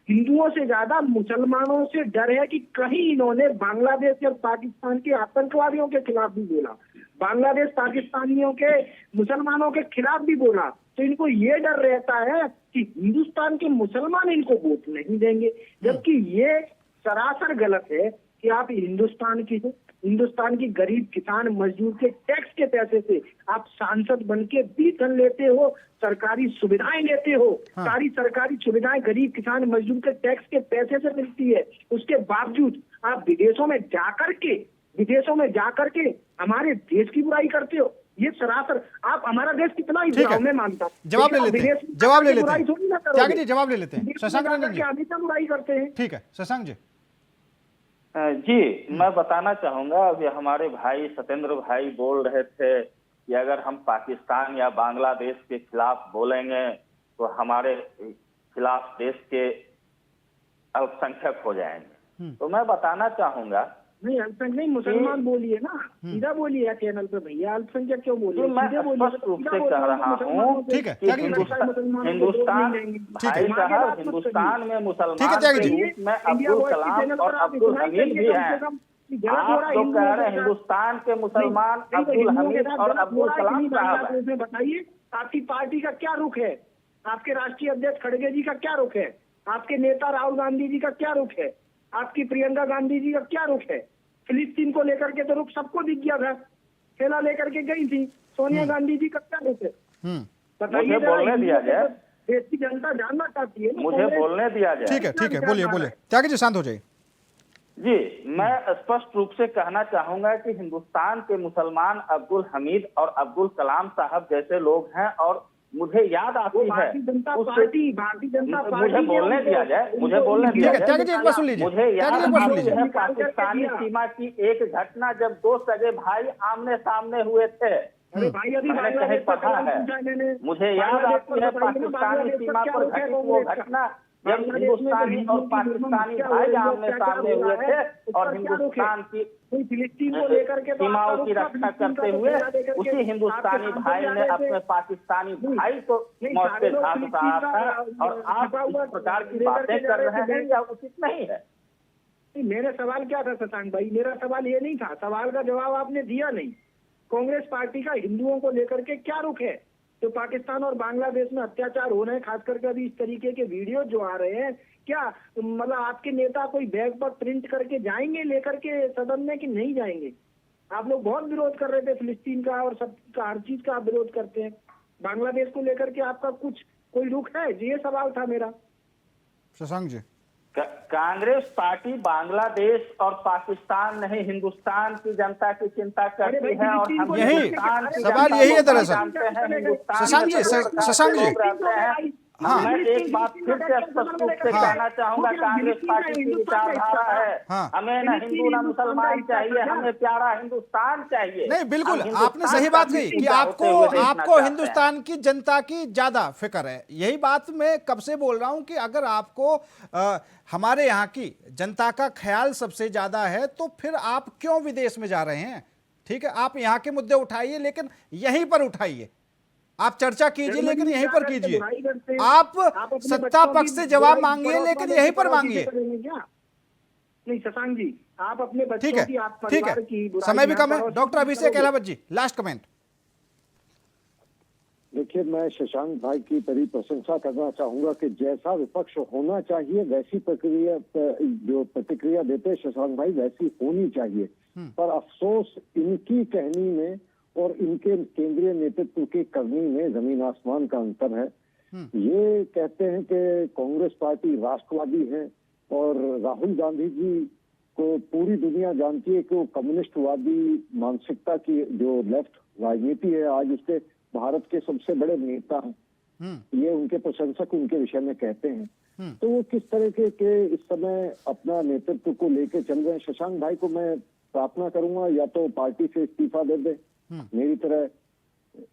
हिंदुओं से ज्यादा मुसलमानों से डर है कि कहीं इन्होंने बांग्लादेश और पाकिस्तान के आतंकवादियों के खिलाफ भी बोला, बांग्लादेश पाकिस्तानियों के मुसलमानों के खिलाफ भी बोला, तो इनको ये डर रहता है कि हिंदुस्तान के मुसलमान इनको वोट नहीं देंगे। जबकि ये सरासर गलत है कि आप हिंदुस्तान की गरीब किसान मजदूर के टैक्स के पैसे से आप सांसद बन के वेतन लेते हो, सरकारी सुविधाएं लेते हो। सारी सरकारी सुविधाएं गरीब किसान मजदूर के टैक्स के पैसे से मिलती है। उसके बावजूद आप विदेशों में जाकर के हमारे देश की बुराई करते हो। ये सरासर, आप हमारा देश कितना ही बुरा मैं मानता हूँ। जवाब ले लेते हैं त्यागी जी, जवाब ले लेते हैं। शशांक रंजन जी हमेशा बुराई करते हैं। ठीक है, शशांक जी। जी, मैं बताना चाहूंगा, अभी हमारे भाई सत्येंद्र भाई बोल रहे थे कि अगर हम पाकिस्तान या बांग्लादेश के खिलाफ बोलेंगे तो हमारे खिलाफ देश के अल्पसंख्यक हो जाएंगे। तो मैं बताना चाहूंगा, नहीं अल्पसंख्यक नहीं, मुसलमान बोलिए ना, सीधा बोलिए चैनल पे भैया, अल्पसंख्यक क्यों बोलिए? मैं स्पष्ट रूप से कह रहा हूँ, ठीक है, हिंदुस्तान भाई साहब, हिंदुस्तान में मुसलमान के रूप में अब्दुल कलाम और अब्दुल हमीद भी हैं। आप जो कह रहे हैं हिंदुस्तान के मुसलमान अब्दुल हमीद और अब्दुल कलाम साहब हैं। बताइए आपकी पार्टी का क्या रुख है? आपके राष्ट्रीय अध्यक्ष खड़गे जी का क्या रुख है? आपके नेता राहुल गांधी जी का क्या रुख है? आपकी प्रियंका गांधी जी का क्या रुख है? फिलिस्तीन को लेकर के तो रुख सबको दिख गया था, थैला लेकर के गई थी। सोनिया गांधी जी का क्या रुख है? मुझे बोलने दिया जाए, देश की जनता जानना चाहती है। मुझे बोलने दिया जाए। ठीक है, बोलिए। त्यागी जी शांत हो जाइए। जी, मैं स्पष्ट रूप से कहना चाहूंगा कि हिंदुस्तान के मुसलमान अब्दुल हमीद और अब्दुल कलाम साहब जैसे लोग हैं, और मुझे याद आती है भारतीय जनता पार्टी मुझे बोलने दिया जाए, मुझे बोलने दिया जाए। त्यागी जी एक बार सुन लीजिए, मुझे याद आती है पाकिस्तानी सीमा की एक घटना, जब दो सगे भाई आमने सामने हुए थे। मैंने कहीं पढ़ा है, मुझे याद आती है पाकिस्तानी सीमा पर घटित वो घटना, जब हिंदुस्तानी और पाकिस्तानी भाई आमने सामने हुए थे और हिंदुस्तान की फिलिस्तीन को लेकर के सीमाओं की रक्षा करते हुए उसी हिंदुस्तानी भाई ने अपने पाकिस्तानी भाई को मौत पे घाट उतारा था, और आप इस प्रकार की बातें कर रहे हैं, यह उचित नहीं है। मेरा सवाल क्या था शशांक भाई? मेरा सवाल ये नहीं था, सवाल का जवाब आपने दिया नहीं। कांग्रेस पार्टी का हिंदुओं को लेकर के क्या रुख है? तो पाकिस्तान और बांग्लादेश में अत्याचार हो रहे हैं, खास करके अभी इस तरीके के वीडियो जो आ रहे हैं, क्या मतलब आपके नेता कोई बैग पर प्रिंट करके जाएंगे लेकर के सदन में कि नहीं जाएंगे? आप लोग बहुत विरोध कर रहे थे फिलिस्तीन का और सब का, हर चीज का आप विरोध करते हैं। बांग्लादेश को लेकर के आपका कोई रुख है? ये सवाल था मेरा। शशांक जी, कांग्रेस पार्टी बांग्लादेश और पाकिस्तान नहीं, हिंदुस्तान की जनता की चिंता करती है, और हम यही सवाल यही है दरअसल। शशांक जी, हाँ, मैं एक बात फिर से स्पष्ट रूप से कहना चाहूंगा, कांग्रेस पार्टी की विचारधारा है, हमें न हिंदू न मुसलमान चाहिए, हमें प्यारा हिंदुस्तान चाहिए। नहीं, बिल्कुल आपने सही बात कही कि आपको हिंदुस्तान की जनता की ज्यादा फिक्र है। यही बात मैं कब से बोल रहा हूं कि अगर आपको हमारे यहाँ की जनता का ख्याल सबसे ज्यादा है, तो फिर आप क्यों विदेश में जा रहे हैं? ठीक है, आप यहाँ के मुद्दे उठाइए, लेकिन यहीं पर उठाइए, आप चर्चा कीजिए, लेकिन यहीं पर कीजिए। आप सत्ता पक्ष से जवाब मांगिए, लेकिन यहीं पर मांगिए। नहीं शशांक जी, आप अपने ठीक बच्चों है, की, आप ठीक परिवार की है, बुराई समय भी ना कम है। करो, डॉक्टर सब अभिषेक करोगे। अहलावत जी, लास्ट कमेंट। देखिए, मैं शशांक भाई की बड़ी प्रशंसा करना चाहूंगा कि जैसा विपक्ष होना चाहिए वैसी प्रक्रिया जो प्रतिक्रिया देते शशांक भाई वैसी होनी चाहिए। पर अफसोस इनकी कहनी में और इनके केंद्रीय नेतृत्व की करनी में जमीन आसमान का अंतर है। ये कहते हैं कि कांग्रेस पार्टी राष्ट्रवादी है और राहुल गांधी जी को पूरी दुनिया जानती है कि वो कम्युनिस्टवादी मानसिकता की जो लेफ्ट राजनीति है, आज उसके भारत के सबसे बड़े नेता हैं। ये उनके प्रशंसक उनके विषय में कहते हैं। तो वो किस तरह के इस समय अपना नेतृत्व को लेके चल रहे हैं। शशांक भाई को मैं प्रार्थना करूंगा या तो पार्टी से इस्तीफा दे दे, मेरी तरह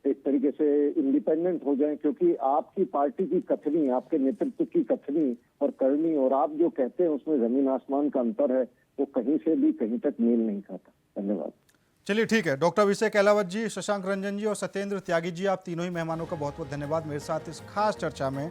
एक तरीके से इंडिपेंडेंट हो जाएं, क्योंकि आपकी पार्टी की कथनी, आपके नेतृत्व की कथनी और करनी और आप जो कहते हैं उसमें जमीन आसमान का अंतर है। वो कहीं से भी कहीं तक मेल नहीं खाता। धन्यवाद। चलिए ठीक है, डॉक्टर अभिषेक अहलावत जी, शशांक रंजन जी और सत्येंद्र त्यागी जी, आप तीनों ही मेहमानों का बहुत बहुत धन्यवाद मेरे साथ इस खास चर्चा में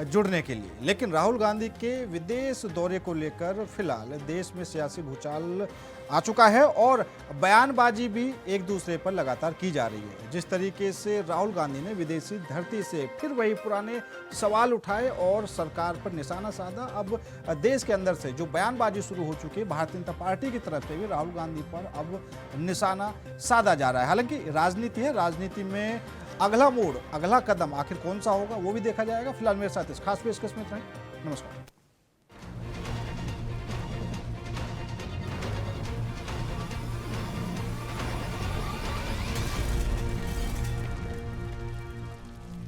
जुड़ने के लिए। लेकिन राहुल गांधी के विदेश दौरे को लेकर फिलहाल देश में सियासी भूचाल आ चुका है और बयानबाजी भी एक दूसरे पर लगातार की जा रही है। जिस तरीके से राहुल गांधी ने विदेशी धरती से फिर वही पुराने सवाल उठाए और सरकार पर निशाना साधा, अब देश के अंदर से जो बयानबाजी शुरू हो चुकी है भारतीय जनता पार्टी की तरफ से भी राहुल गांधी पर अब निशाना साधा जा रहा है। हालांकि राजनीति है, राजनीति में अगला मोड़, अगला कदम आखिर कौन सा होगा वो भी देखा जाएगा। फिलहाल मेरे साथ इस खास पेशकश में रहें। नमस्कार।